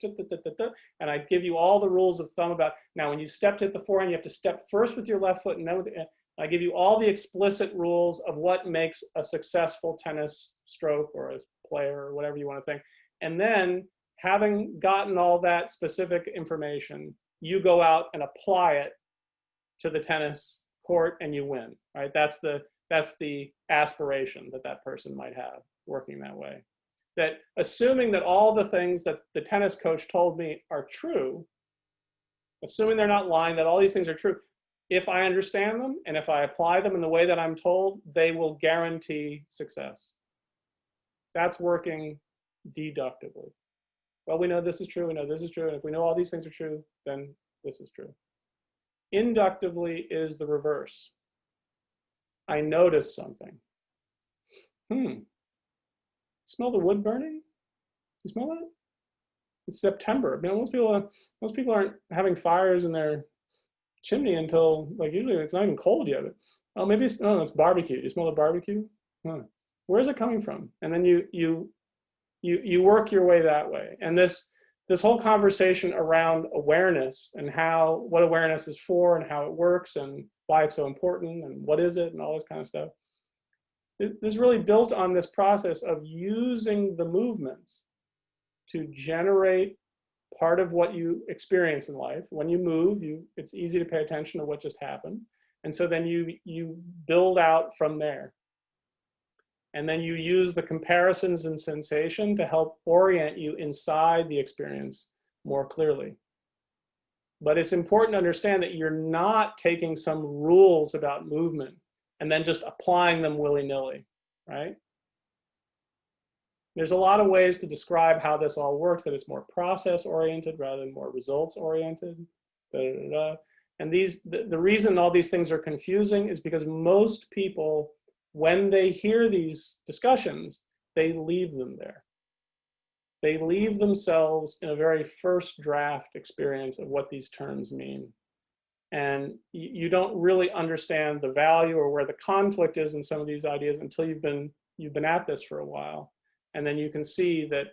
and I give you all the rules of thumb about, now when you step to hit the forehand, you have to step first with your left foot and then with the, I give you all the explicit rules of what makes a successful tennis stroke or a player or whatever you want to think. And then having gotten all that specific information, you go out and apply it to the tennis court and you win, right? That's the aspiration that person might have working that way. That assuming that all the things that the tennis coach told me are true, assuming they're not lying, that all these things are true, if I understand them and if I apply them in the way that I'm told, they will guarantee success. That's working deductively. Well, we know this is true, we know this is true, and if we know all these things are true, then this is true. Inductively is the reverse. I notice something. Smell the wood burning? You smell that? It's September. You know, most people aren't having fires in their chimney until, like, usually it's not even cold yet. Oh, maybe it's, no, it's barbecue. You smell the barbecue? Huh. Where is it coming from? And then you work your way that way. And this whole conversation around awareness and what awareness is for and how it works and why it's so important and what is it and all this kind of stuff. This is really built on this process of using the movements to generate part of what you experience in life. When you move, it's easy to pay attention to what just happened. And so then you build out from there. And then you use the comparisons and sensation to help orient you inside the experience more clearly. But it's important to understand that you're not taking some rules about movement and then just applying them willy-nilly, right? There's a lot of ways to describe how this all works, that it's more process-oriented rather than more results-oriented. And the reason all these things are confusing is because most people, when they hear these discussions, they leave them there. They leave themselves in a very first draft experience of what these terms mean. And you don't really understand the value or where the conflict is in some of these ideas until you've been at this for a while. And then you can see that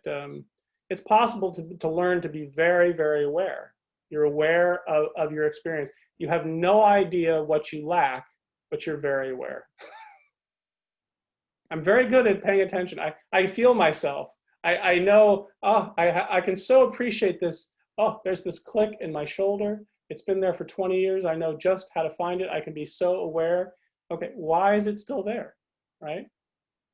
it's possible to learn to be very, very aware. You're aware of your experience. You have no idea what you lack, but you're very aware. I'm very good at paying attention. I feel myself. I know, oh, I can so appreciate this. Oh, there's this click in my shoulder. It's been there for 20 years. I know just how to find it. I can be so aware. Okay, why is it still there, right?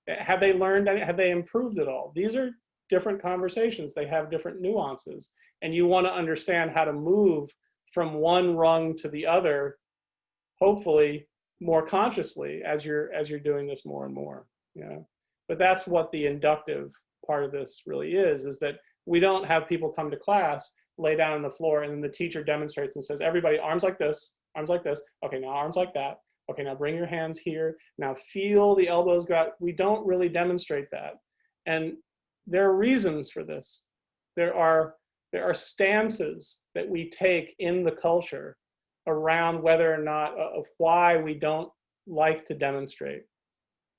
Have they learned, have they improved at all? These are different conversations. They have different nuances. And you want to understand how to move from one rung to the other, hopefully more consciously as you're doing this more and more. Yeah. But that's what the inductive part of this really is that we don't have people come to class, lay down on the floor, and then the teacher demonstrates and says, everybody, arms like this, arms like this. Okay, now arms like that. Okay, now bring your hands here. Now feel the elbows go out. We don't really demonstrate that. And there are reasons for this. There are stances that we take in the culture around whether or not, of why we don't like to demonstrate.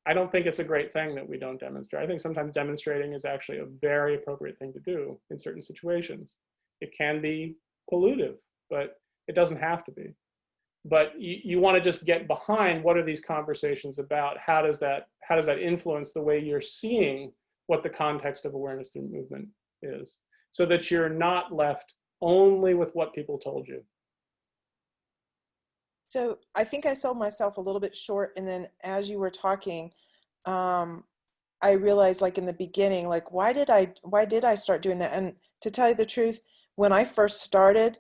I don't think it's a great thing that we don't demonstrate. I think sometimes demonstrating is actually a very appropriate thing to do in certain situations. It can be pollutive, but it doesn't have to be. But you want to just get behind what are these conversations about? How does that influence the way you're seeing what the context of awareness through movement is, so that you're not left only with what people told you. So I think I sold myself a little bit short, and then as you were talking, I realized, like in the beginning, like why did I start doing that? And to tell you the truth, when I first started,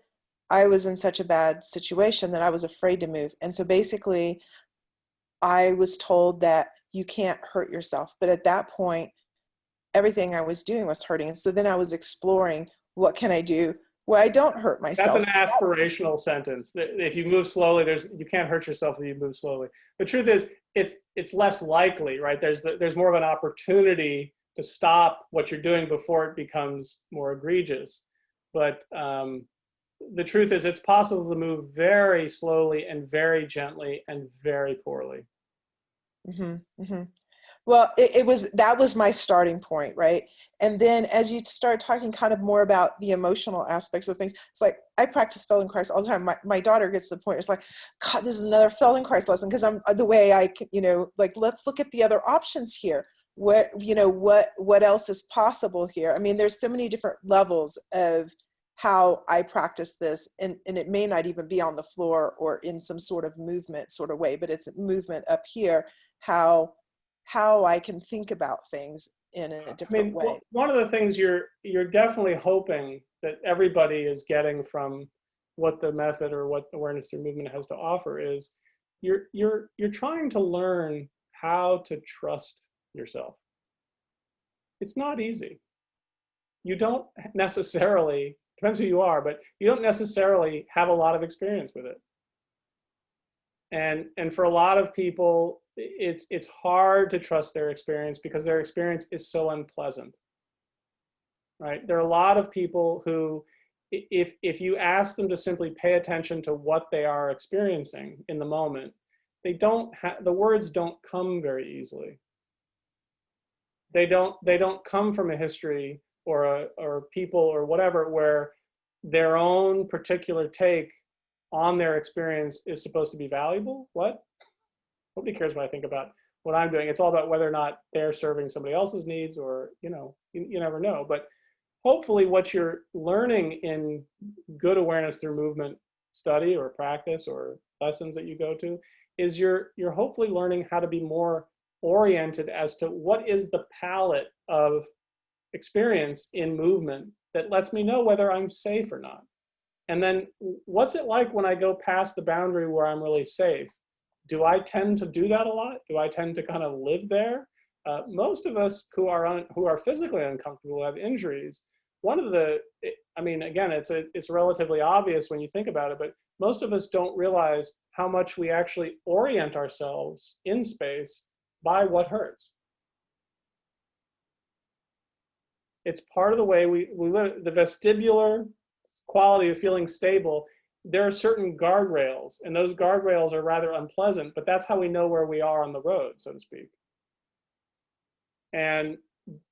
I was in such a bad situation that I was afraid to move. And so basically, I was told that you can't hurt yourself. But at that point, everything I was doing was hurting. And so then I was exploring, what can I do where I don't hurt myself? That's an aspirational sentence. If you move slowly, you can't hurt yourself if you move slowly. The truth is, it's less likely, right? There's more of an opportunity to stop what you're doing before it becomes more egregious. But the truth is, it's possible to move very slowly and very gently and very poorly. Mm-hmm, mm-hmm. Well, that was my starting point, right? And then as you start talking kind of more about the emotional aspects of things, it's like I practice Feldenkrais all the time. My daughter gets to the point, it's like, God, this is another Feldenkrais lesson, because I'm the way I, like, let's look at the other options here. What else is possible here? I mean, there's so many different levels of how I practice this, and it may not even be on the floor or in some sort of movement sort of way, but it's movement up here, how I can think about things in a different way. One of the things you're definitely hoping that everybody is getting from what the method or what awareness through movement has to offer is you're trying to learn how to trust yourself. It's not easy. You don't necessarily, depends who you are, but you don't necessarily have a lot of experience with it. And for a lot of people, it's hard to trust their experience because their experience is so unpleasant, right? There are a lot of people who, if you ask them to simply pay attention to what they are experiencing in the moment, the words don't come very easily. They don't come from a history or people or whatever where their own particular take on their experience is supposed to be valuable. What? Nobody cares what I think about what I'm doing. It's all about whether or not they're serving somebody else's needs, or, you never know. But hopefully what you're learning in good awareness through movement study or practice or lessons that you go to is you're hopefully learning how to be more oriented as to what is the palette of experience in movement that lets me know whether I'm safe or not. And then what's it like when I go past the boundary where I'm really safe? Do I tend to do that a lot? Do I tend to kind of live there? Most of us who are physically uncomfortable, have injuries. Again, it's relatively obvious when you think about it, but most of us don't realize how much we actually orient ourselves in space by what hurts. It's part of the way we live. The vestibular quality of feeling stable, there are certain guardrails, and those guardrails are rather unpleasant, but that's how we know where we are on the road, so to speak. And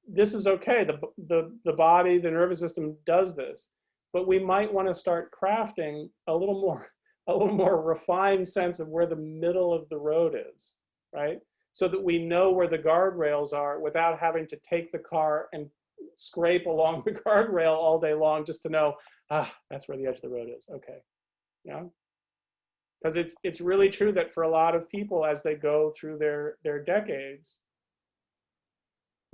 this is okay. The body, the nervous system does this, but we might want to start crafting a little more refined sense of where the middle of the road is, right? So that we know where the guardrails are without having to take the car and scrape along the guardrail all day long just to know, that's where the edge of the road is. Okay, yeah. Because it's really true that for a lot of people, as they go through their decades,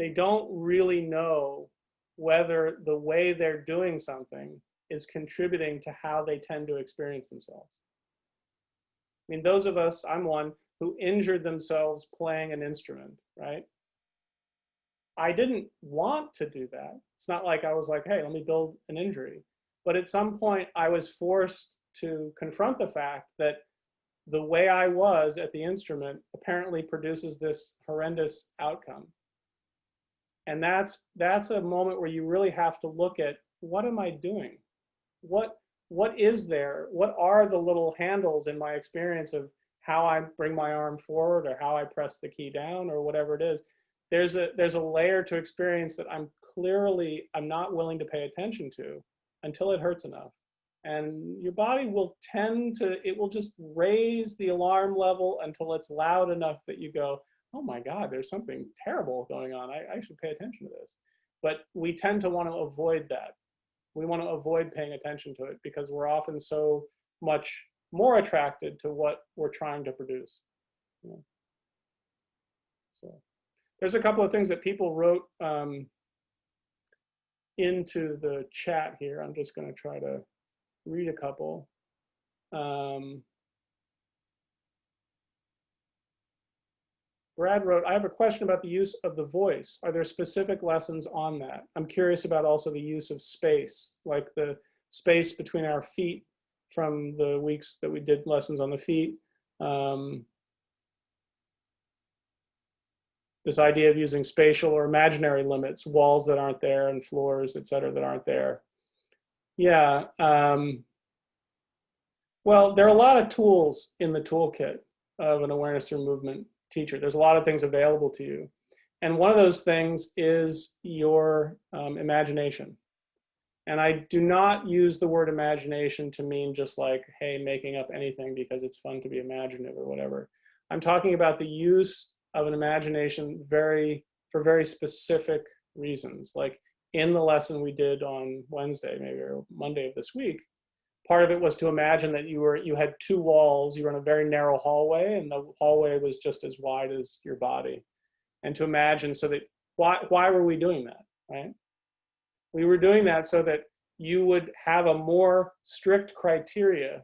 they don't really know whether the way they're doing something is contributing to how they tend to experience themselves. I mean, those of us, I'm one, who injured themselves playing an instrument, right? I didn't want to do that. It's not like I was like, hey, let me build an injury. But at some point, I was forced to confront the fact that the way I was at the instrument apparently produces this horrendous outcome. And that's a moment where you really have to look at, what am I doing? What is there? What are the little handles in my experience of how I bring my arm forward or how I press the key down or whatever it is? There's a layer to experience that I'm not willing to pay attention to until it hurts enough. And your body will it will just raise the alarm level until it's loud enough that you go, oh my God, there's something terrible going on. I should pay attention to this. But we tend to want to avoid that. We want to avoid paying attention to it because we're often so much more attracted to what we're trying to produce. Yeah. So there's a couple of things that people wrote into the chat here. I'm just going to try to read a couple. Brad wrote, I have a question about the use of the voice. Are there specific lessons on that? I'm curious about also the use of space, like the space between our feet from the weeks that we did lessons on the feet. This idea of using spatial or imaginary limits, walls that aren't there and floors, et cetera, that aren't there. Yeah. Well, there are a lot of tools in the toolkit of an awareness through movement teacher. There's a lot of things available to you. And one of those things is your imagination. And I do not use the word imagination to mean just like, hey, making up anything because it's fun to be imaginative or whatever. I'm talking about the use of an imagination for very specific reasons. Like in the lesson we did on Wednesday, maybe, or Monday of this week, part of it was to imagine that you had two walls, you were in a very narrow hallway, and the hallway was just as wide as your body. And to imagine so that, why were we doing that, right? We were doing that so that you would have a more strict criteria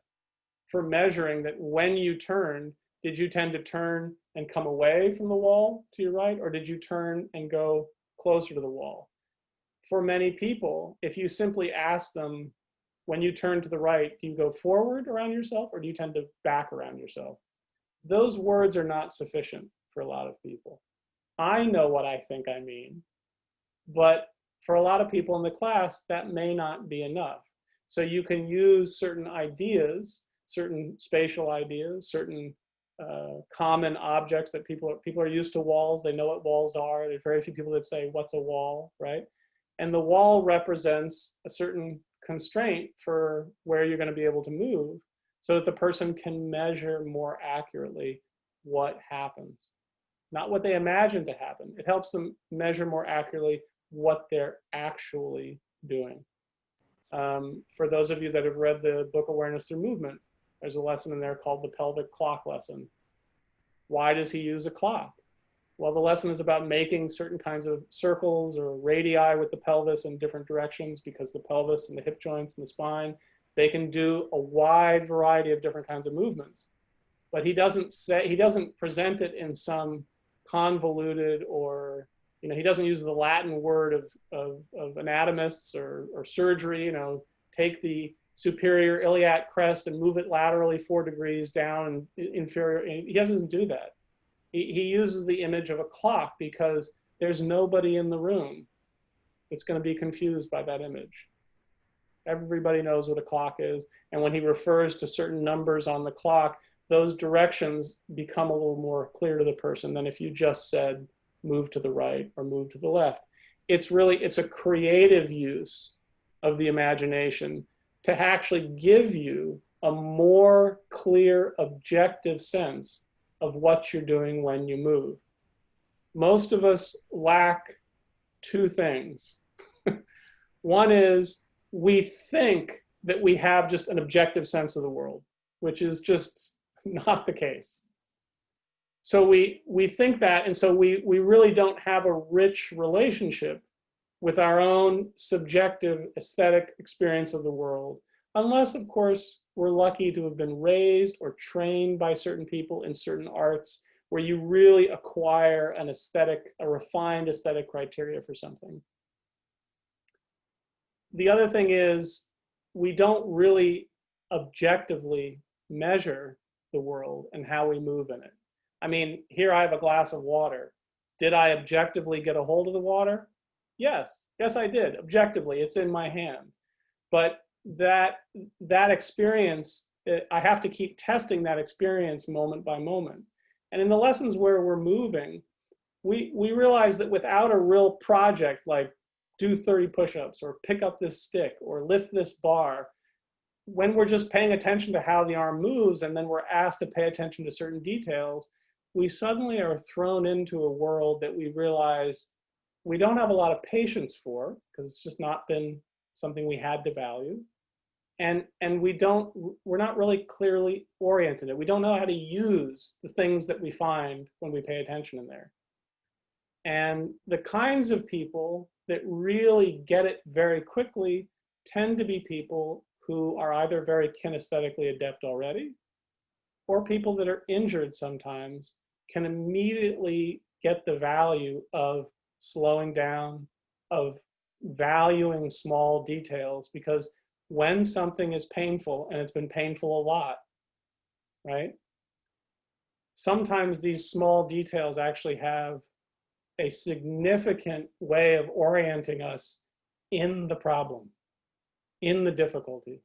for measuring that when you turned, did you tend to turn and come away from the wall to your right, or did you turn and go closer to the wall? For many people, if you simply ask them, when you turn to the right, do you go forward around yourself or do you tend to back around yourself? Those words are not sufficient for a lot of people. I know what I think I mean, but for a lot of people in the class, that may not be enough. So you can use certain ideas, certain spatial ideas, certain common objects that people are used to walls. They know what walls are. There's very few people that say, what's a wall, right? And the wall represents a certain constraint for where you're going to be able to move so that the person can measure more accurately what happens. Not what they imagine to happen. It helps them measure more accurately what they're actually doing. For those of you that have read the book Awareness Through Movement, there's a lesson in there called the pelvic clock lesson. Why does he use a clock? Well, the lesson is about making certain kinds of circles or radii with the pelvis in different directions, because the pelvis and the hip joints and the spine, they can do a wide variety of different kinds of movements. But he doesn't present it in some convoluted or, he doesn't use the Latin word of anatomists or surgery, take the superior iliac crest and move it laterally 4 degrees down and inferior. He doesn't do that. He uses the image of a clock because there's nobody in the room that's going to be confused by that image. Everybody knows what a clock is. And when he refers to certain numbers on the clock, those directions become a little more clear to the person than if you just said, move to the right or move to the left. It's a creative use of the imagination to actually give you a more clear, objective sense of what you're doing when you move. Most of us lack 2 things. One is we think that we have just an objective sense of the world, which is just not the case. So we think that, and so we really don't have a rich relationship with our own subjective aesthetic experience of the world, unless, of course, we're lucky to have been raised or trained by certain people in certain arts where you really acquire an aesthetic, a refined aesthetic criteria for something. The other thing is, we don't really objectively measure the world and how we move in it. I mean, here I have a glass of water. Did I objectively get a hold of the water? Yes, yes I did. Objectively, it's in my hand. But that experience, I have to keep testing that experience moment by moment. And in the lessons where we're moving, we realize that without a real project like do 30 push-ups or pick up this stick or lift this bar, when we're just paying attention to how the arm moves and then we're asked to pay attention to certain details, we suddenly are thrown into a world that we realize we don't have a lot of patience for, because it's just not been something we had to value. And we're not really clearly oriented. We don't know how to use the things that we find when we pay attention in there. And the kinds of people that really get it very quickly tend to be people who are either very kinesthetically adept already, or people that are injured sometimes can immediately get the value of slowing down, of valuing small details, because when something is painful, and it's been painful a lot, right? Sometimes these small details actually have a significant way of orienting us in the problem, in the difficulty.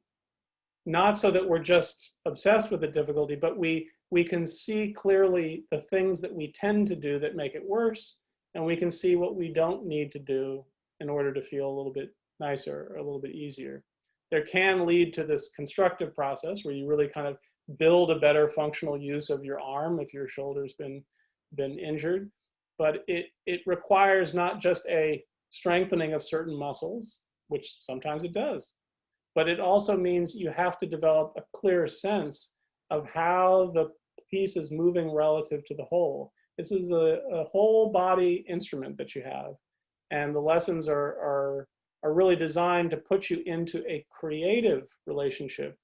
Not so that we're just obsessed with the difficulty, but we can see clearly the things that we tend to do that make it worse, and we can see what we don't need to do in order to feel a little bit nicer or a little bit easier. There can lead to this constructive process where you really kind of build a better functional use of your arm if your shoulder's been injured. But it requires not just a strengthening of certain muscles, which sometimes it does, but it also means you have to develop a clear sense of how the piece is moving relative to the whole. This is a whole body instrument that you have. And the lessons are really designed to put you into a creative relationship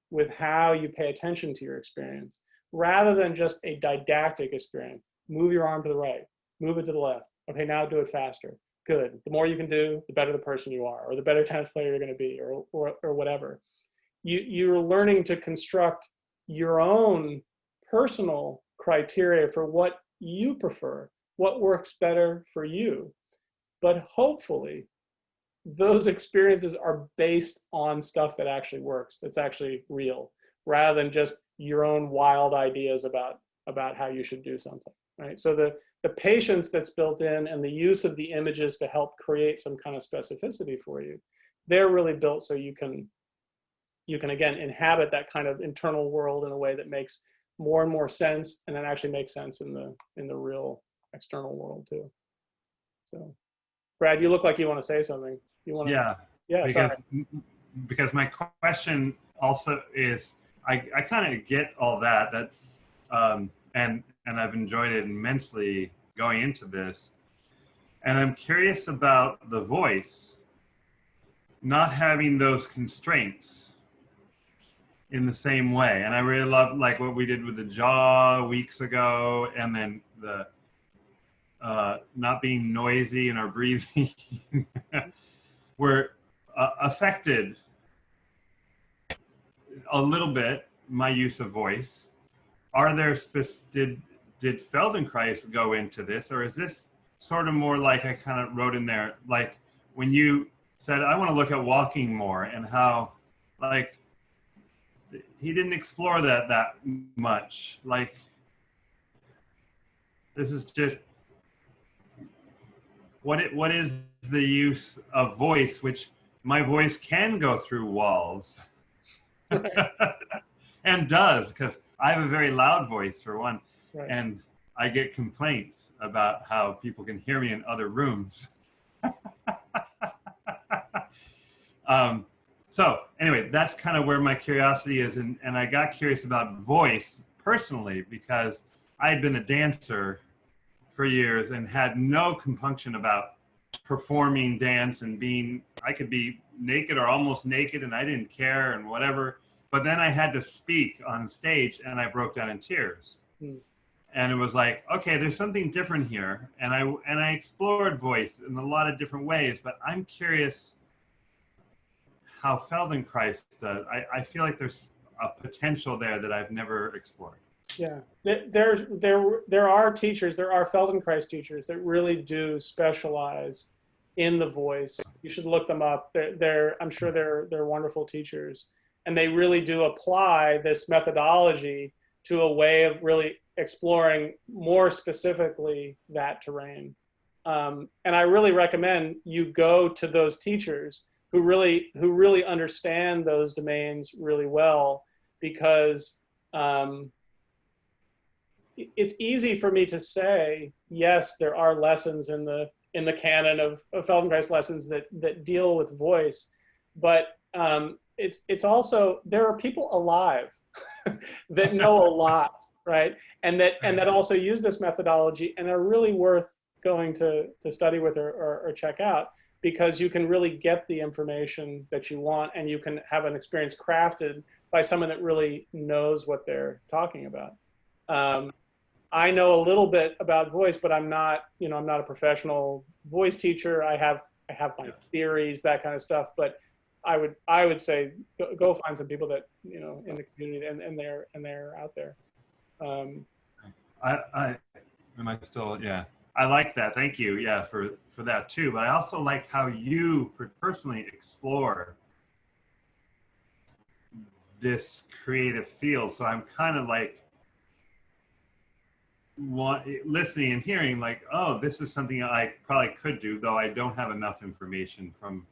with how you pay attention to your experience, rather than just a didactic experience. Move your arm to the right, move it to the left. Okay, now do it faster. Good. The more you can do, the better the person you are, or the better tennis player you're going to be, or whatever. You're learning to construct your own personal criteria for what you prefer, what works better for you. But hopefully, those experiences are based on stuff that actually works, that's actually real, rather than just your own wild ideas about how you should do something, right? So the patience that's built in and the use of the images to help create some kind of specificity for you, they're really built so you can again inhabit that kind of internal world in a way that makes more and more sense, and then actually makes sense in the real external world too. So, Brad, you look like you want to say something. You want to? Yeah. Yeah. Because my question also is, I kind of get all that. That's and I've enjoyed it immensely going into this. And I'm curious about the voice not having those constraints in the same way. And I really love like what we did with the jaw weeks ago, and then the not being noisy in our breathing. We're affected a little bit my use of voice. Are there did Feldenkrais go into this, or is this sort of more like I kind of wrote in there, like when you said I want to look at walking more, and how like he didn't explore that much. Like this is just what is the use of voice, which my voice can go through walls. Right. And does, because I have a very loud voice for one. Right. And I get complaints about how people can hear me in other rooms. So anyway, that's kind of where my curiosity is. And I got curious about voice personally, because I had been a dancer for years and had no compunction about performing dance and I could be naked or almost naked and I didn't care and whatever. But then I had to speak on stage and I broke down in tears. Mm. And it was like, okay, there's something different here. And I explored voice in a lot of different ways, but I'm curious how Feldenkrais does. I feel like there's a potential there that I've never explored. Yeah, there are teachers, there are Feldenkrais teachers that really do specialize in the voice. You should look them up. I'm sure they're wonderful teachers, and they really do apply this methodology to a way of really exploring more specifically that terrain. And I really recommend you go to those teachers who really understand those domains really well, because it's easy for me to say, yes, there are lessons in the canon of Feldenkrais lessons that deal with voice, but it's also, there are people alive that know a lot, right? And that also use this methodology and are really worth going to study with or check out, because you can really get the information that you want, and you can have an experience crafted by someone that really knows what they're talking about. I know a little bit about voice, but I'm not a professional voice teacher. I have my theories, that kind of stuff, but I would say go find some people that, in the community, and they're out there. Am I still, yeah. I like that. Thank you. Yeah, for that too. But I also like how you personally explore this creative field. So I'm kind of like listening and hearing like, oh, this is something I probably could do, though I don't have enough information from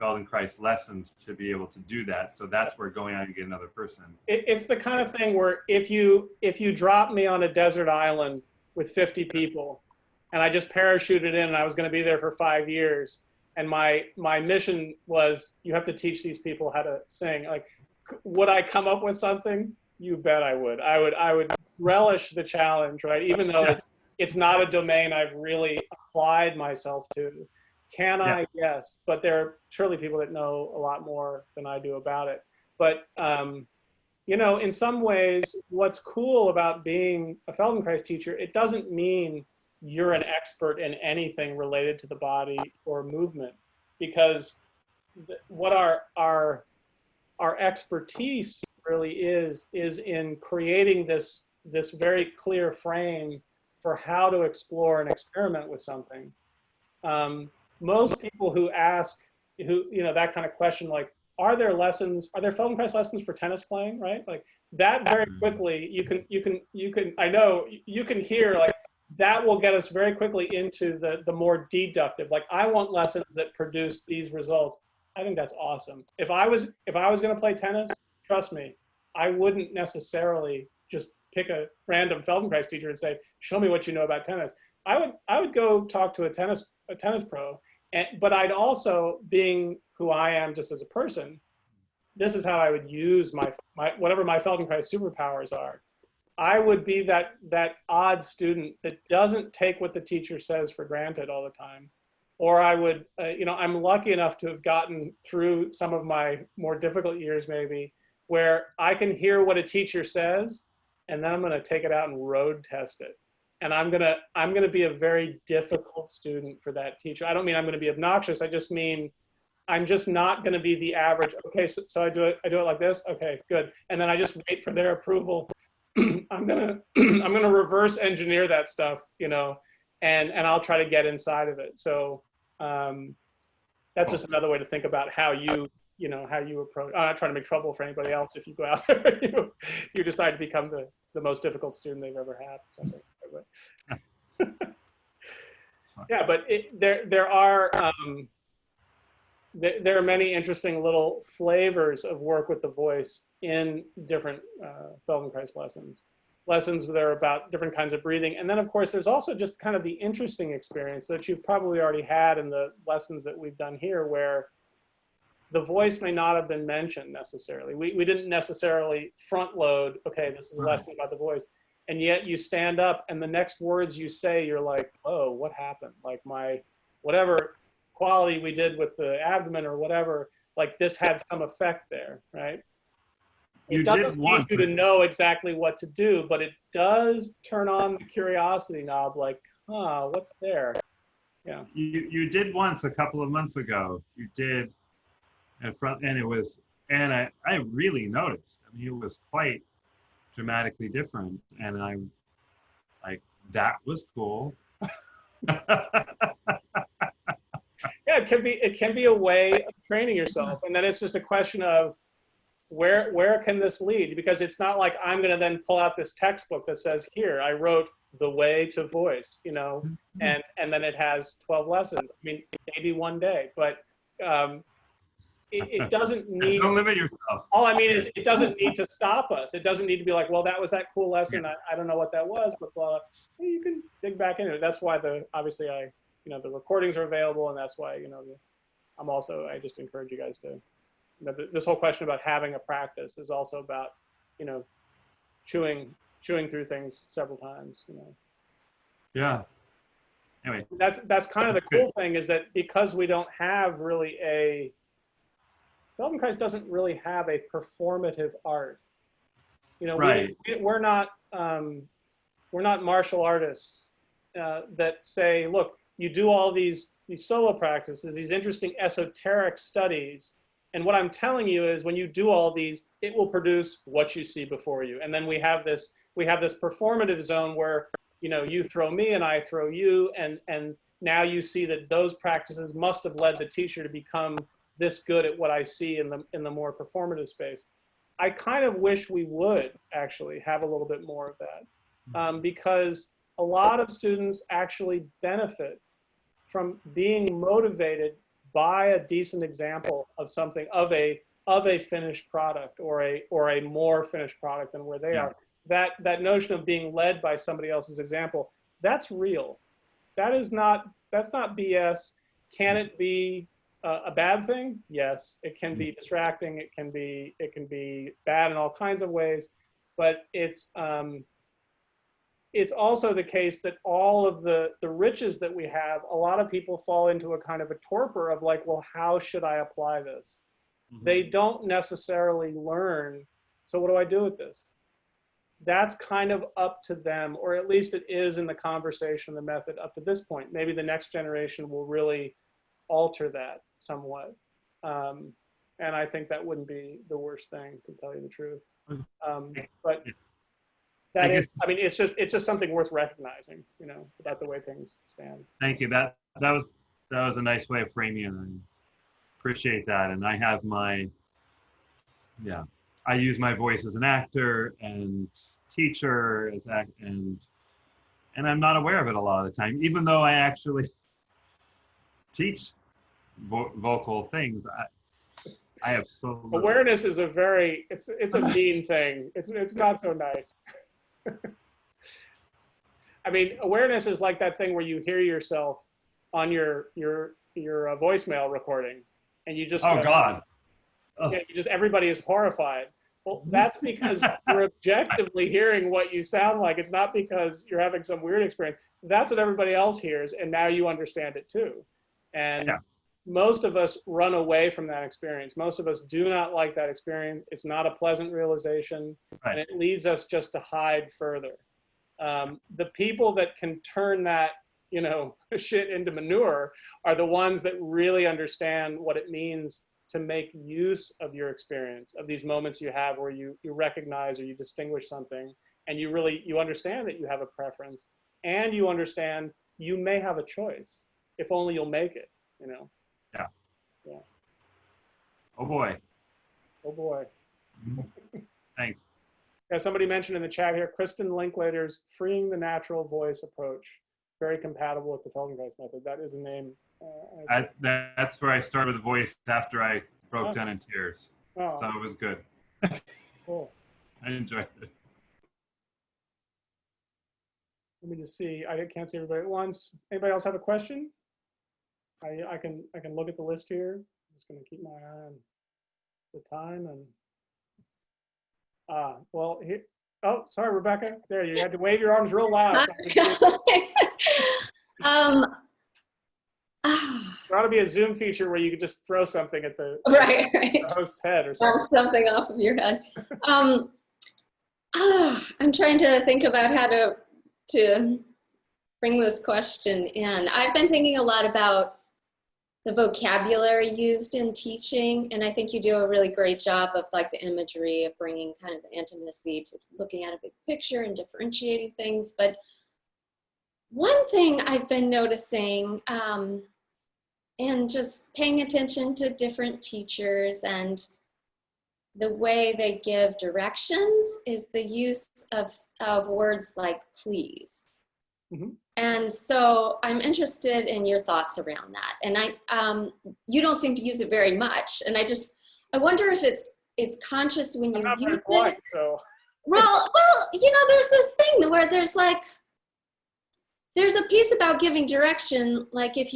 Feldenkrais lessons to be able to do that. So that's where going out and get another person. It's the kind of thing where if you drop me on a desert island with 50 people, and I just parachuted in, and I was going to be there for 5 years, and my mission was, you have to teach these people how to sing. Like, would I come up with something? You bet I would. I would relish the challenge, right? Even though it's not a domain I've really applied myself to. Can I? Yes. But there are surely people that know a lot more than I do about it. But, in some ways, what's cool about being a Feldenkrais teacher, it doesn't mean you're an expert in anything related to the body or movement, because what our expertise really is in creating this very clear frame for how to explore and experiment with something. Most people who ask, that kind of question, like, are there Feldenkrais lessons for tennis playing, right? Like that very quickly, you can, I know you can hear, like, that will get us very quickly into the more deductive, like, I want lessons that produce these results. I think that's awesome. If I was going to play tennis, trust me, I wouldn't necessarily just pick a random Feldenkrais teacher and say, show me what you know about tennis. I would go talk to a tennis pro, but I'd also, being who I am just as a person, this is how I would use my whatever my Feldenkrais superpowers are. I would be that odd student that doesn't take what the teacher says for granted all the time. Or I would, I'm lucky enough to have gotten through some of my more difficult years, maybe, where I can hear what a teacher says, and then I'm going to take it out and road test it. And I'm gonna be a very difficult student for that teacher. I don't mean I'm going to be obnoxious. I just mean I'm just not going to be the average. Okay, so I do it like this. Okay, good. And then I just wait for their approval. I'm gonna reverse engineer that stuff, and I'll try to get inside of it. So that's just another way to think about how you approach. I'm not trying to make trouble for anybody else. If you go out there, you decide to become the most difficult student they've ever had. Yeah, but there are many interesting little flavors of work with the voice in different Feldenkrais lessons where they're about different kinds of breathing. And then, of course, there's also just kind of the interesting experience that you've probably already had in the lessons that we've done here, where the voice may not have been mentioned necessarily. We didn't necessarily front load, okay, this is a lesson about the voice. and yet you stand up and the next words you say, you're like, oh, what happened? Like my, whatever quality we did with the abdomen or whatever, like this had some effect there, right? You It doesn't did need once. you to know exactly what to do, but it does turn on the curiosity knob, like, huh, what's there? Yeah. You did once a couple of months ago. You did in front, and it was, and I really noticed. I mean, it was quite dramatically different, and I'm like, that was cool. Yeah, it can be a way of training yourself, and then it's just a question of where can this lead? Because it's not like I'm going to then pull out this textbook that says, here, I wrote the way to voice, you know, and then it has 12 lessons. I mean, maybe one day, but it doesn't need. Don't limit yourself. All I mean is it doesn't need to stop us. It doesn't need to be like, well, that was that cool lesson. I don't know what that was, but you can dig back into it. That's why obviously the recordings are available, and that's why, I just encourage you guys to, this whole question about having a practice is also about, chewing through things several times, Yeah. Anyway. That's kind of the cool thing, is that because we don't have really Feldenkrais doesn't really have a performative art. Right. We're not martial artists that say, look, you do all these solo practices, these interesting esoteric studies, and what I'm telling you is when you do all these, it will produce what you see before you. And then we have this performative zone where, you throw me and I throw you, and now you see that those practices must have led the teacher to become this good at what I see in the more performative space. I kind of wish we would actually have a little bit more of that, because a lot of students actually benefit from being motivated by a decent example of something, of a finished product, or a more finished product than where they are. That notion of being led by somebody else's example, that's real. That's not BS. Can it be a bad thing? Yes, it can be distracting. It can be bad in all kinds of ways, but it's also the case that all of the riches that we have, a lot of people fall into a kind of a torpor of like, well, how should I apply this? Mm-hmm. They don't necessarily learn. So what do I do with this? That's kind of up to them, or at least it is in the conversation, the method up to this point. Maybe the next generation will really alter that somewhat. And I think that wouldn't be the worst thing, to tell you the truth. But that is, I mean, it's just something worth recognizing, about the way things stand. Thank you. That was a nice way of framing it. I appreciate that. And I have I use my voice as an actor and teacher, and I'm not aware of it a lot of the time, even though I actually teach vocal things. I have so little. Awareness is it's a mean thing. It's not so nice. I mean, awareness is like that thing where you hear yourself on your voicemail recording, and you just God. Everybody is horrified. Well, that's because you're objectively hearing what you sound like. It's not because you're having some weird experience. That's what everybody else hears, and now you understand it too. And most of us run away from that experience. Most of us do not like that experience. It's not a pleasant realization, and it leads us just to hide further. The people that can turn that, shit into manure are the ones that really understand what it means to make use of your experience, of these moments you have where you recognize or you distinguish something, and you understand that you have a preference, and you understand you may have a choice, if only you'll make it, Yeah. Oh boy. Oh boy. Thanks. Yeah, somebody mentioned in the chat here, Kristen Linklater's Freeing the Natural Voice approach, very compatible with the Feldenkrais method. That is a name. That's where I started with the voice after I broke down in tears. Oh. So it was good. Cool. I enjoyed it. Let me just see. I can't see everybody at once. Anybody else have a question? I can look at the list here. I'm just going to keep my eye on the time, and well, here, Oh, sorry, Rebecca. There, you had to wave your arms real loud. So I could see. um, There ought to be a Zoom feature where you could just throw something at the right. host's head or something. Bounce something off of your head. I'm trying to think about how to bring this question in. I've been thinking a lot about the vocabulary used in teaching, and I think you do a really great job of like the imagery of bringing kind of the intimacy to looking at a big picture and differentiating things. But one thing I've been noticing, and just paying attention to different teachers and the way they give directions, is the use of words like please. Mm-hmm. And so I'm interested in your thoughts around that. And you don't seem to use it very much. And I wonder if it's conscious when you use it. Polite, so. Well, there's this thing where there's a piece about giving direction. Like if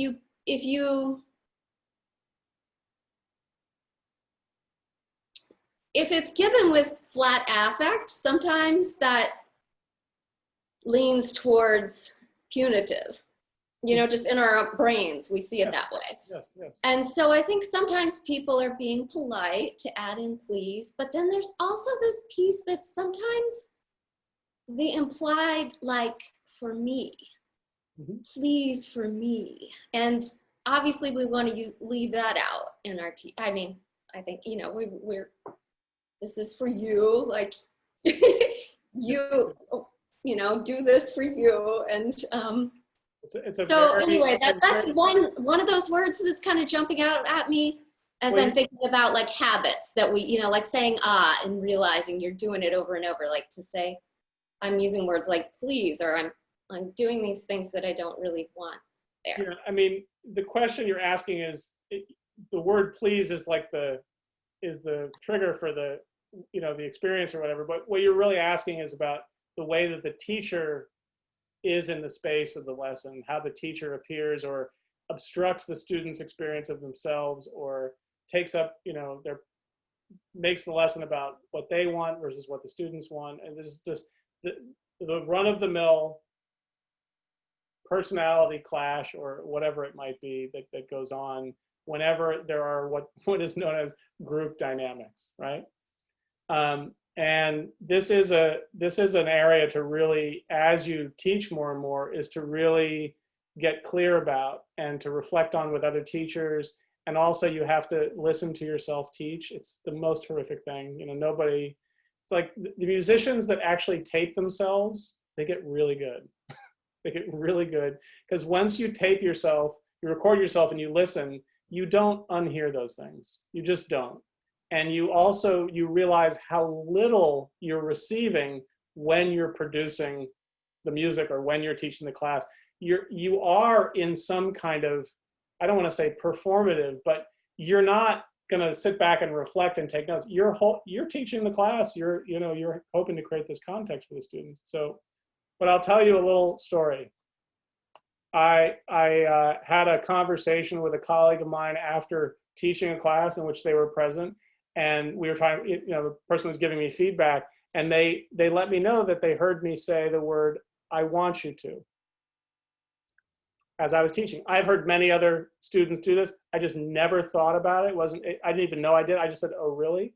it's given with flat affect, sometimes that leans towards punitive. Just in our brains, we see it that way. Yes, yes. And so I think sometimes people are being polite to add in please, but then there's also this piece that sometimes the implied, like, for me, please for me. And obviously we want to leave that out in our I think, this is for you, like, do this for you. And anyway, that's one of those words that's kind of jumping out at me as I'm thinking about like habits that we, like saying and realizing you're doing it over and over, like to say, I'm using words like please, or I'm doing these things that I don't really want there. Yeah, the question you're asking is, the word please is like the trigger for the experience or whatever, but what you're really asking is about the way that the teacher is in the space of the lesson, how the teacher appears or obstructs the student's experience of themselves, or takes up, makes the lesson about what they want versus what the students want. And there's just the run-of-the-mill personality clash or whatever it might be that goes on whenever there are what is known as group dynamics, right? And this is an area to really, as you teach more and more, is to really get clear about and to reflect on with other teachers. And also you have to listen to yourself teach. It's the most horrific thing. It's like the musicians that actually tape themselves, they get really good. They get really good, because once you tape yourself, you record yourself and you listen, you don't unhear those things. You just don't. And you realize how little you're receiving when you're producing the music or when you're teaching the class. You are in some kind of, I don't want to say performative, but you're not going to sit back and reflect and take notes. You're teaching the class. You're hoping to create this context for the students. So, but I'll tell you a little story. I had a conversation with a colleague of mine after teaching a class in which they were present. And we were trying, the person was giving me feedback, and they let me know that they heard me say the word, I want you to, as I was teaching. I've heard many other students do this. I just never thought about it. I didn't even know I did. I just said, oh, really?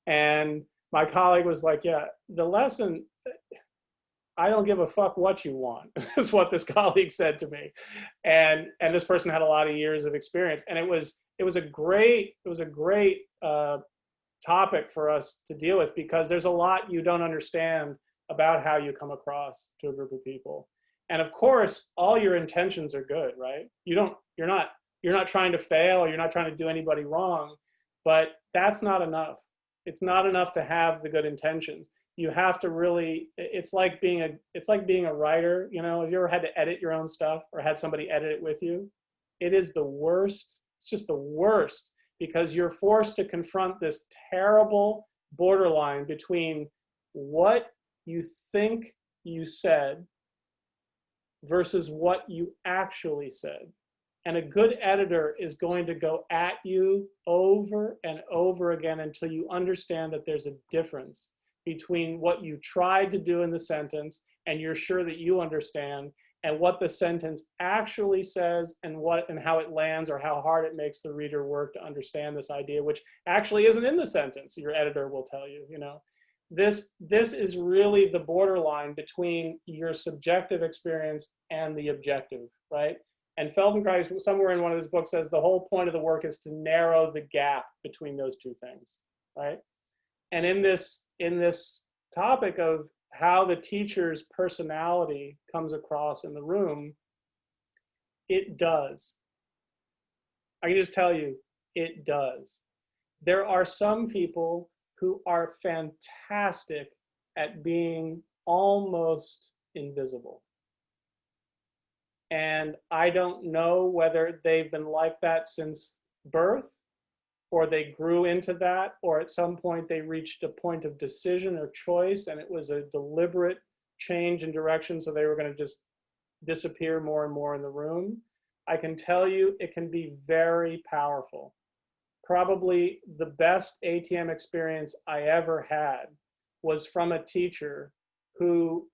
And my colleague was like, yeah, the lesson, I don't give a fuck what you want, is what this colleague said to me. And this person had a lot of years of experience. And it was a great topic for us to deal with, because there's a lot you don't understand about how you come across to a group of people. And of course, all your intentions are good, right? You're not trying to fail, you're not trying to do anybody wrong, but that's not enough. It's not enough to have the good intentions. You have to really, it's like being a writer. Have you ever had to edit your own stuff or had somebody edit it with you? It is the worst. It's just the worst, because you're forced to confront this terrible borderline between what you think you said versus what you actually said. And a good editor is going to go at you over and over again until you understand that there's a difference between what you tried to do in the sentence and you're sure that you understand, and what the sentence actually says, and how it lands, or how hard it makes the reader work to understand this idea, which actually isn't in the sentence. Your editor will tell you, you know. This is really the borderline between your subjective experience and the objective, right? And Feldenkrais, somewhere in one of his books, says the whole point of the work is to narrow the gap between those two things, right? And in this topic of how the teacher's personality comes across in the room, it does. I can just tell you, it does. There are some people who are fantastic at being almost invisible. And I don't know whether they've been like that since birth, or they grew into that, or at some point they reached a point of decision or choice, and it was a deliberate change in direction, so they were going to just disappear more and more in the room. I can tell you it can be very powerful. Probably the best ATM experience I ever had was from a teacher who,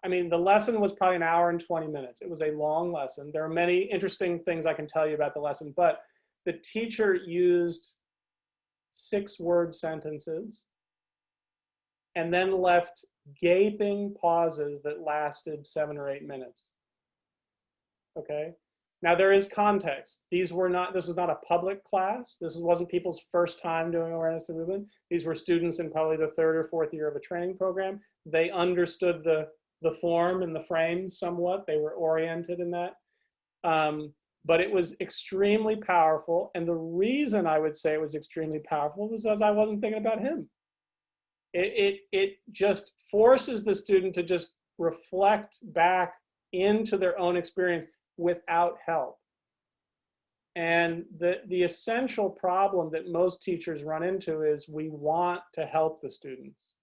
I mean, the lesson was probably an hour and 20 minutes. It was a long lesson. There are many interesting things I can tell you about the lesson, but the teacher used 6-word sentences and then left gaping pauses that lasted 7 or 8 minutes. Okay. Now there is context. This was not a public class. This wasn't people's first time doing awareness of movement. These were students in probably the 3rd or 4th year of a training program. They understood the form and the frame somewhat. They were oriented in that. But it was extremely powerful. And the reason I would say it was extremely powerful was because I wasn't thinking about him. It just forces the student to just reflect back into their own experience without help. And the essential problem that most teachers run into is we want to help the students.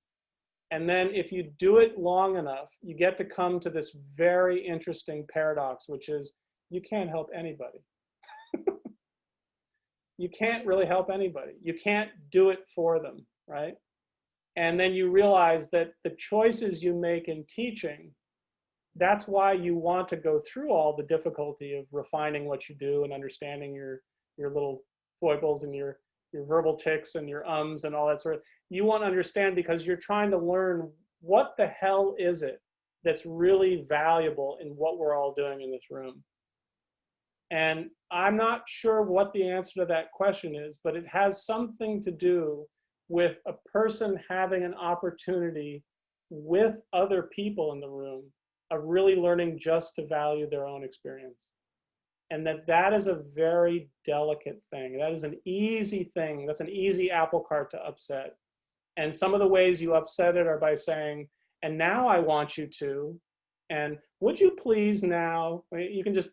And then if you do it long enough, you get to come to this very interesting paradox, which is you can't help anybody. You can't really help anybody. You can't do it for them, right? And then you realize that the choices you make in teaching, that's why you want to go through all the difficulty of refining what you do and understanding your little foibles and your verbal tics and your ums and all that sort of. You want to understand because you're trying to learn what the hell is it that's really valuable in what we're all doing in this room. And I'm not sure what the answer to that question is, but it has something to do with a person having an opportunity with other people in the room of really learning just to value their own experience. And that is a very delicate thing. That is an easy thing. That's an easy apple cart to upset. And some of the ways you upset it are by saying, and now I want you to, and would you please now, you can just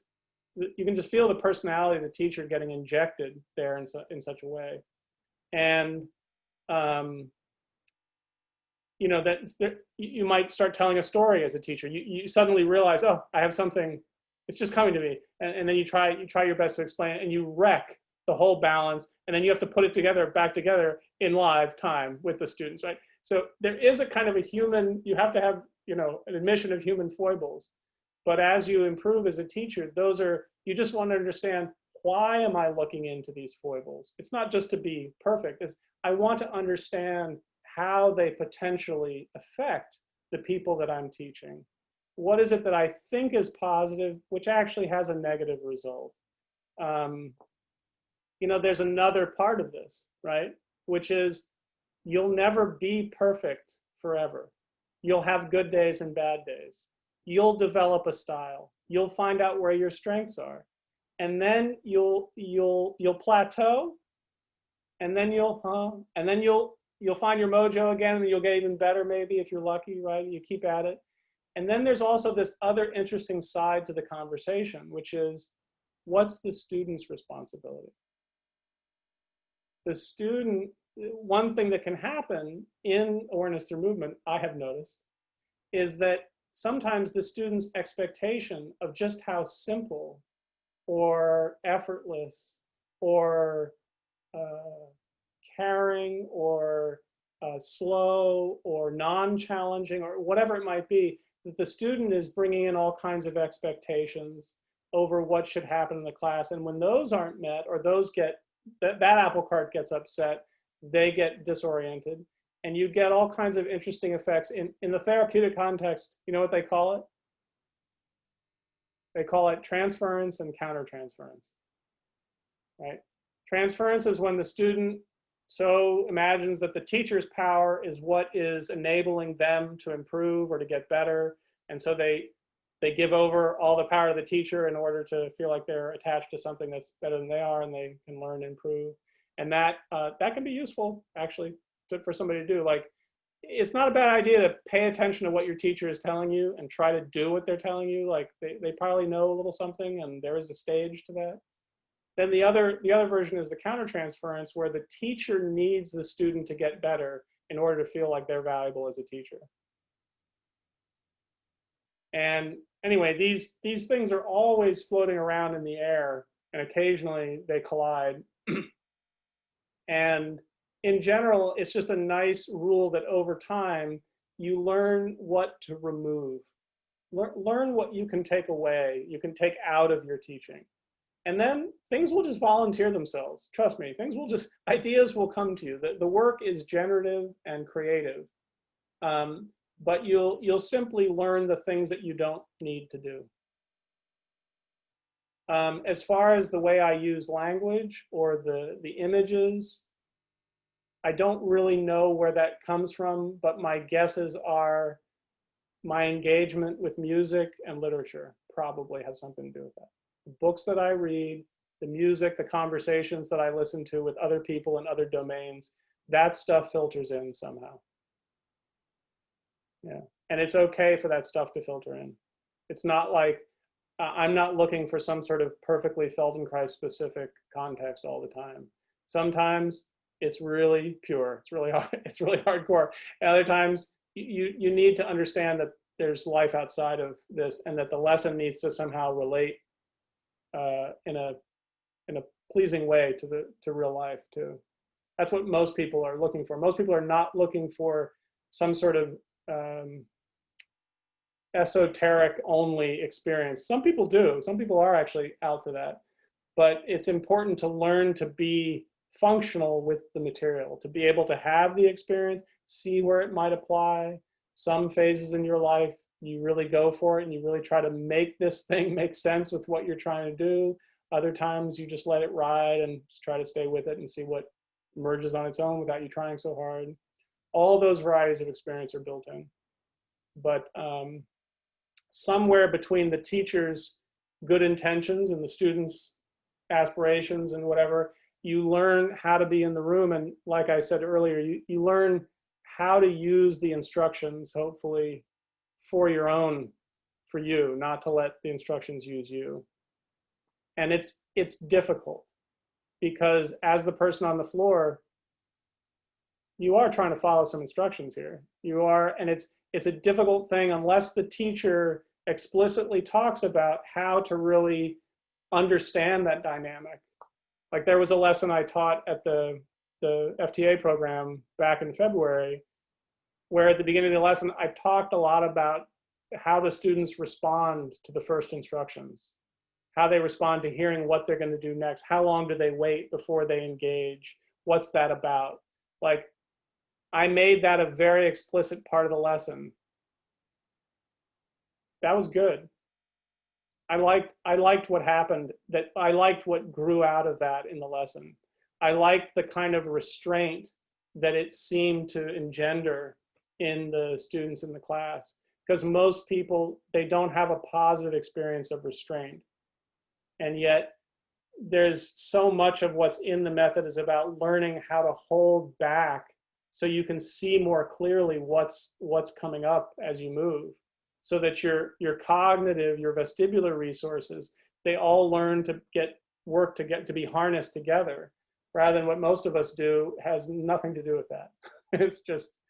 feel the personality of the teacher getting injected there in such a way. And, you know, you might start telling a story as a teacher. You suddenly realize, oh, I have something, it's just coming to me. And then you try your best to explain it, and you wreck the whole balance. And then you have to put it back together in live time with the students, right? So there is a kind of a human, you have to have, you know, an admission of human foibles. But as you improve as a teacher, you just want to understand, why am I looking into these foibles? It's not just to be perfect. I want to understand how they potentially affect the people that I'm teaching. What is it that I think is positive, which actually has a negative result? You know, there's another part of this, right? Which is, you'll never be perfect forever. You'll have good days and bad days. You'll develop a style. You'll find out where your strengths are. And then you'll plateau, and then you'll find your mojo again, and you'll get even better maybe if you're lucky, right? You keep at it. And then there's also this other interesting side to the conversation, which is, what's the student's responsibility? The student, one thing that can happen in awareness through movement, I have noticed, is that sometimes the student's expectation of just how simple or effortless or caring or slow or non-challenging or whatever it might be, that the student is bringing in all kinds of expectations over what should happen in the class. And when those aren't met, or those get, that apple cart gets upset, they get disoriented. And you get all kinds of interesting effects. In the therapeutic context, you know what they call it? They call it transference and countertransference, right? Transference is when the student so imagines that the teacher's power is what is enabling them to improve or to get better. And so they give over all the power to the teacher in order to feel like they're attached to something that's better than they are, and they can learn and improve. And that can be useful, actually, for somebody to do. Like, it's not a bad idea to pay attention to what your teacher is telling you and try to do what they're telling you. Like, they probably know a little something, and there is a stage to that. Then the other version is the countertransference, where the teacher needs the student to get better in order to feel like they're valuable as a teacher. And anyway, these things are always floating around in the air, and occasionally they collide. And in general, it's just a nice rule that over time, you learn what to remove. Learn what you can take away, you can take out of your teaching. And then things will just volunteer themselves. Trust me, ideas will come to you. The work is generative and creative. But you'll simply learn the things that you don't need to do. As far as the way I use language or the images, I don't really know where that comes from, but my guesses are my engagement with music and literature probably have something to do with that. The books that I read, the music, the conversations that I listen to with other people in other domains, that stuff filters in somehow. Yeah, and it's okay for that stuff to filter in. It's not like, I'm not looking for some sort of perfectly Feldenkrais specific context all the time. Sometimes it's really pure, it's really hard, it's really hardcore. And other times you need to understand that there's life outside of this, and that the lesson needs to somehow relate in a pleasing way to real life too. That's what most people are looking for. Most people are not looking for some sort of esoteric only experience. Some people do. Some people are actually out for that. But it's important to learn to be functional with the material, to be able to have the experience, see where it might apply. Some phases in your life, you really go for it and you really try to make this thing make sense with what you're trying to do. Other times you just let it ride and just try to stay with it and see what emerges on its own without you trying so hard. All those varieties of experience are built in. But somewhere between the teacher's good intentions and the student's aspirations and whatever, you learn how to be in the room. And like I said earlier, you learn how to use the instructions, hopefully, for you, not to let the instructions use you. And it's difficult because as the person on the floor, you are trying to follow some instructions here. You are, and it's a difficult thing unless the teacher explicitly talks about how to really understand that dynamic. Like there was a lesson I taught at the FTA program back in February, where at the beginning of the lesson, I talked a lot about how the students respond to the first instructions, how they respond to hearing what they're going to do next, how long do they wait before they engage, what's that about? Like, I made that a very explicit part of the lesson. That was good. I liked what happened, that I liked what grew out of that in the lesson. I liked the kind of restraint that it seemed to engender in the students in the class, because most people, they don't have a positive experience of restraint. And yet there's so much of what's in the method is about learning how to hold back so you can see more clearly what's coming up as you move, so that your cognitive, your vestibular resources, they all learn to work to be harnessed together, rather than what most of us do has nothing to do with that. It's just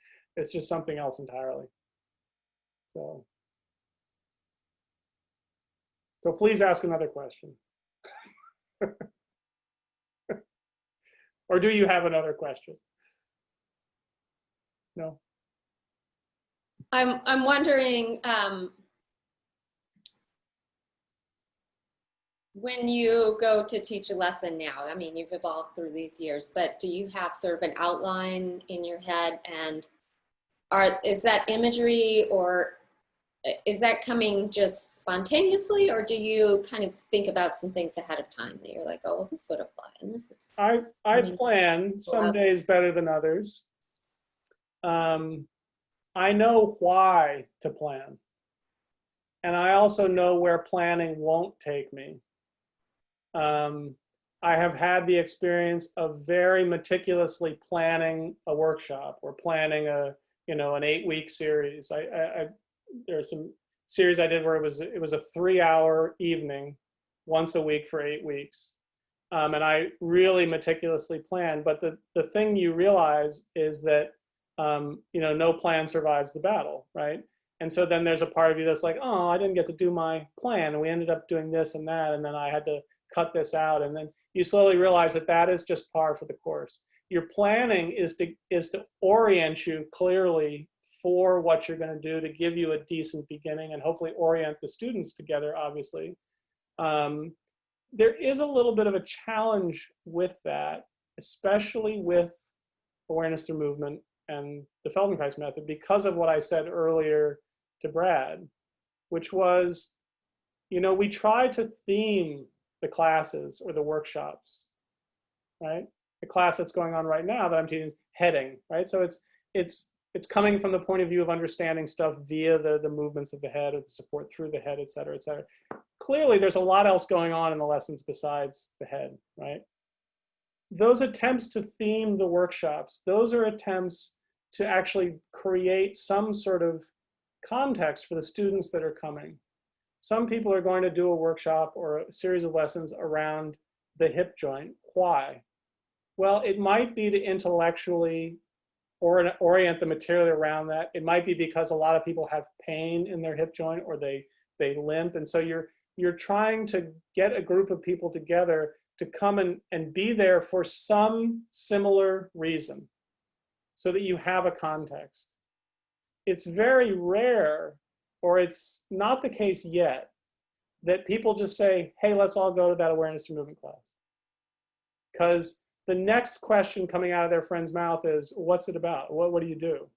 something else entirely. So please ask another question. Or do you have another question? No. I'm wondering, when you go to teach a lesson now, I mean, you've evolved through these years, but do you have sort of an outline in your head, and is that imagery, or is that coming just spontaneously, or do you kind of think about some things ahead of time that you're like, oh, well, this would apply, and this is, I mean, plan, some days better than others. I know why to plan. And I also know where planning won't take me. I have had the experience of very meticulously planning a workshop or planning an 8-week series. There's some series I did where it was a 3-hour evening once a week for 8 weeks. And I really meticulously planned. But the thing you realize is that no plan survives the battle, right? And so then there's a part of you that's like, oh, I didn't get to do my plan, and we ended up doing this and that, and then I had to cut this out. And then you slowly realize that that is just par for the course. Your planning is to orient you clearly for what you're going to do, to give you a decent beginning, and hopefully orient the students together, obviously. There is a little bit of a challenge with that, especially with awareness through movement and the Feldenkrais method, because of what I said earlier to Brad, which was, we try to theme the classes or the workshops, right? The class that's going on right now that I'm teaching is heading, right? So it's coming from the point of view of understanding stuff via the movements of the head, or the support through the head, et cetera, et cetera. Clearly, there's a lot else going on in the lessons besides the head, right? Those attempts to theme the workshops, those are attempts to actually create some sort of context for the students that are coming. Some people are going to do a workshop or a series of lessons around the hip joint. Why? Well, it might be to intellectually orient the material around that. It might be because a lot of people have pain in their hip joint, or they limp. And so you're trying to get a group of people together to come and be there for some similar reason, so that you have a context. It's very rare, or it's not the case yet, that people just say, hey, let's all go to that awareness through movement class. Because the next question coming out of their friend's mouth is, what's it about? What do you do?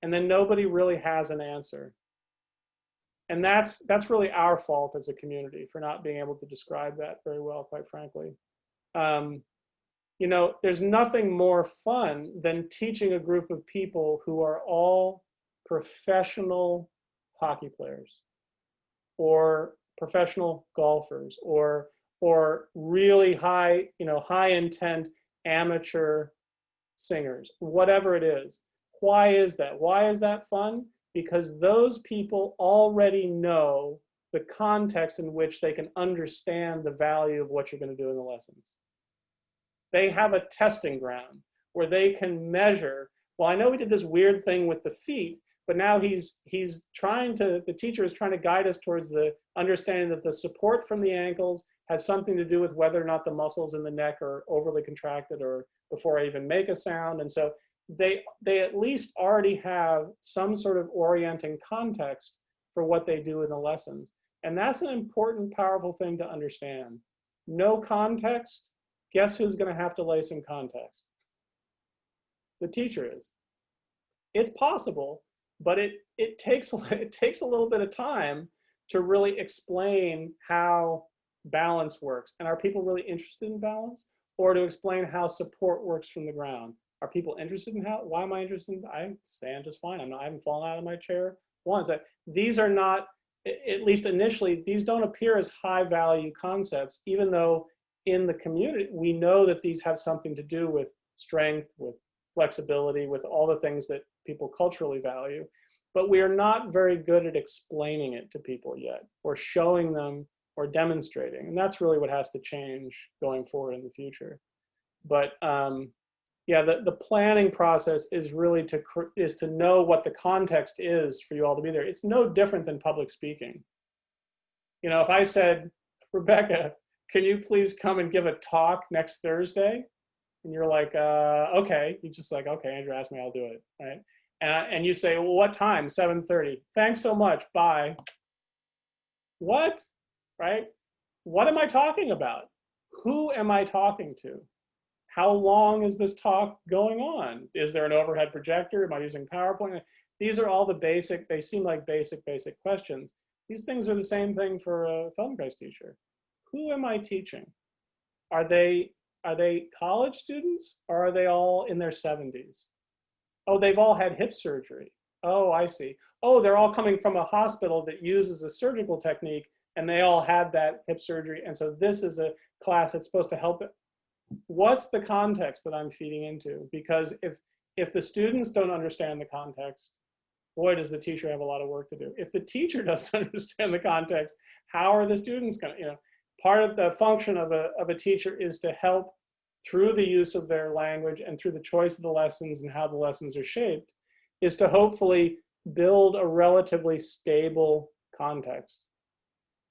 And then nobody really has an answer. And that's really our fault as a community for not being able to describe that very well, quite frankly. There's nothing more fun than teaching a group of people who are all professional hockey players, or professional golfers, or really high intent amateur singers, whatever it is. Why is that? Why is that fun? Because those people already know the context in which they can understand the value of what you're going to do in the lessons. They have a testing ground where they can measure, well, I know we did this weird thing with the feet, but now the teacher is trying to guide us towards the understanding that the support from the ankles has something to do with whether or not the muscles in the neck are overly contracted, or before I even make a sound. And so they at least already have some sort of orienting context for what they do in the lessons. And that's an important, powerful thing to understand. No context, guess who's going to have to lay some context? The teacher is. It's possible, but it takes a little bit of time to really explain how balance works. And are people really interested in balance? Or to explain how support works from the ground. Are people interested in why am I interested in, I stand just fine. I haven't fallen out of my chair once. These are not, at least initially, these don't appear as high value concepts, even though in the community, we know that these have something to do with strength, with flexibility, with all the things that people culturally value. But we are not very good at explaining it to people yet, or showing them, or demonstrating. And that's really what has to change going forward in the future. But yeah, the planning process is really to know what the context is for you all to be there. It's no different than public speaking. If I said, Rebecca, can you please come and give a talk next Thursday? And you're like, okay. You're just like, okay, Andrew asked me, I'll do it, right? and you say, well, what time? 7:30. Thanks so much. Bye. What? Right? What am I talking about? Who am I talking to? How long is this talk going on? Is there an overhead projector? Am I using PowerPoint? These are all the basic, they seem like basic questions. These things are the same thing for a Feldenkrais teacher. Who am I teaching? Are they college students, or are they all in their 70s? Oh, they've all had hip surgery. Oh, I see. Oh, they're all coming from a hospital that uses a surgical technique, and they all had that hip surgery. And so this is a class that's supposed to help it. What's the context that I'm feeding into? Because if the students don't understand the context, boy, does the teacher have a lot of work to do. If the teacher doesn't understand the context, how are the students going to, part of the function of a teacher is to help through the use of their language and through the choice of the lessons and how the lessons are shaped, is to hopefully build a relatively stable context.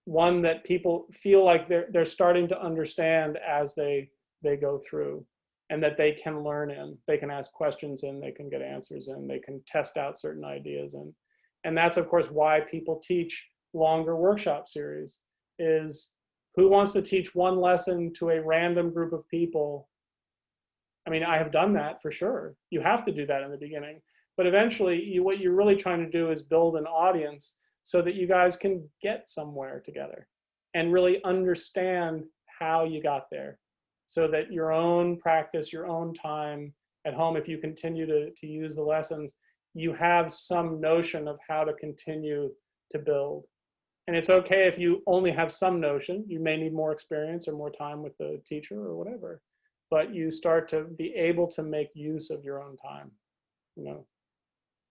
One that people feel like they're starting to understand as they go through, and that they can learn in. They can ask questions in, they can get answers in, they can test out certain ideas in. And that's, of course, why people teach longer workshop series, is who wants to teach one lesson to a random group of people? I mean, I have done that for sure. You have to do that in the beginning. But eventually, what you're really trying to do is build an audience so that you guys can get somewhere together and really understand how you got there, so that your own practice, your own time at home, if you continue to use the lessons, you have some notion of how to continue to build. And it's okay if you only have some notion. You may need more experience or more time with the teacher or whatever, but you start to be able to make use of your own time.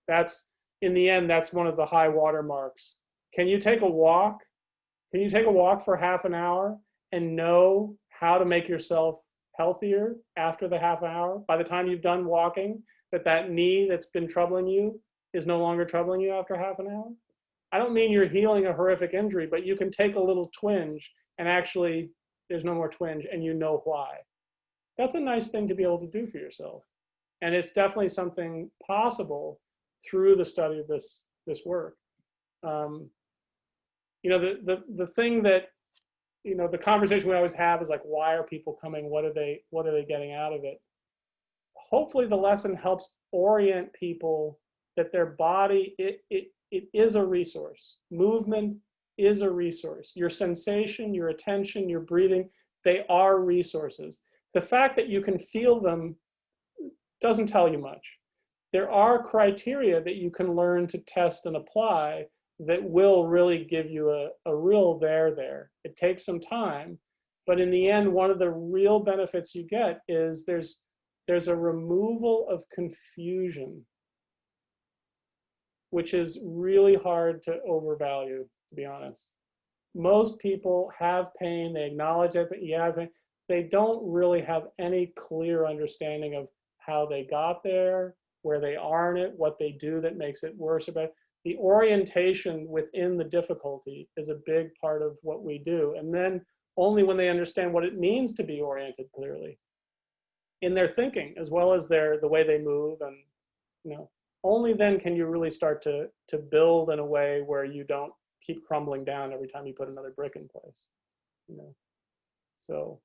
That's, in the end, that's one of the high water marks. Can you take a walk? Can you take a walk for half an hour and know how to make yourself healthier after the half hour? By the time you've done walking, that knee that's been troubling you is no longer troubling you after half an hour? I don't mean you're healing a horrific injury, but you can take a little twinge and actually there's no more twinge and you know why. That's a nice thing to be able to do for yourself. And it's definitely something possible through the study of this work. The thing that, the conversation we always have is like, why are people coming? What are they getting out of it? Hopefully the lesson helps orient people that their body, it is a resource. Movement is a resource. Your sensation, your attention, your breathing, they are resources. The fact that you can feel them doesn't tell you much. There are criteria that you can learn to test and apply that will really give you a real there. It takes some time, but in the end, one of the real benefits you get is there's a removal of confusion, which is really hard to overvalue, to be honest. Most people have pain, they acknowledge it, but yeah, they don't really have any clear understanding of how they got there, where they are in it, what they do that makes it worse. About the orientation within the difficulty is a big part of what we do. And then only when they understand what it means to be oriented clearly in their thinking, as well as the way they move, and only then can you really start to build in a way where you don't keep crumbling down every time you put another brick in place. So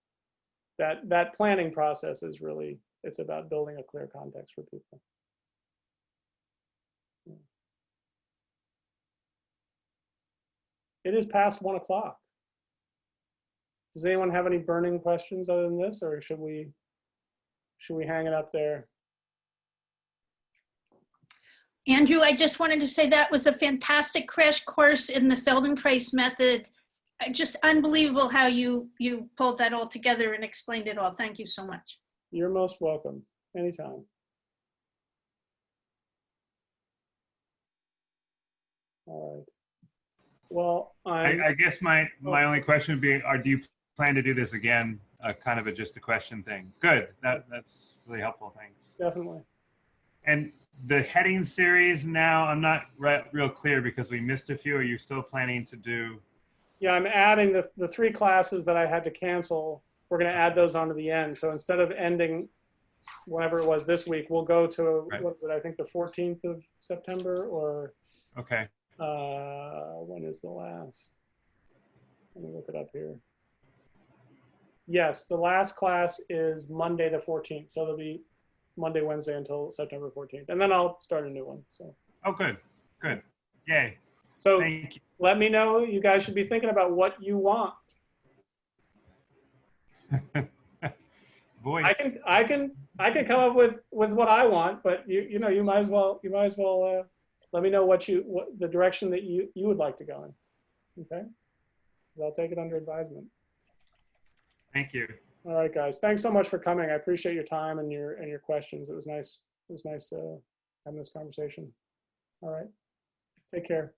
that planning process is really, it's about building a clear context for people. It is past 1 o'clock. Does anyone have any burning questions other than this, or should we hang it up there? Andrew, I just wanted to say that was a fantastic crash course in the Feldenkrais method. Just unbelievable how you pulled that all together and explained it all. Thank you so much. You're most welcome. Anytime. All right. Well, I guess my only question would be, do you plan to do this again? Kind of just a question thing. Good. That's really helpful. Thanks. Definitely. And the heading series now, I'm not real clear because we missed a few. Are you still planning to do? Yeah, I'm adding the 3 classes that I had to cancel. We're going to add those onto the end. So instead of ending whenever it was this week, we'll go to, Right. what is it, I think the 14th of September, or Okay. when is the last? Let me look it up here. Yes, the last class is Monday the 14th. So it'll be Monday, Wednesday until September 14th. And then I'll start a new one. So, Oh, good. Good. Yay. so Thank you. let me know. You guys should be thinking about what you want. Voice. I can come up with what I want, but you know, you might as well let me know what the direction that you would like to go in. Okay. So I'll take it under advisement. Thank you. All right, guys. Thanks so much for coming. I appreciate your time and your questions. It was nice having this conversation. All right. Take care.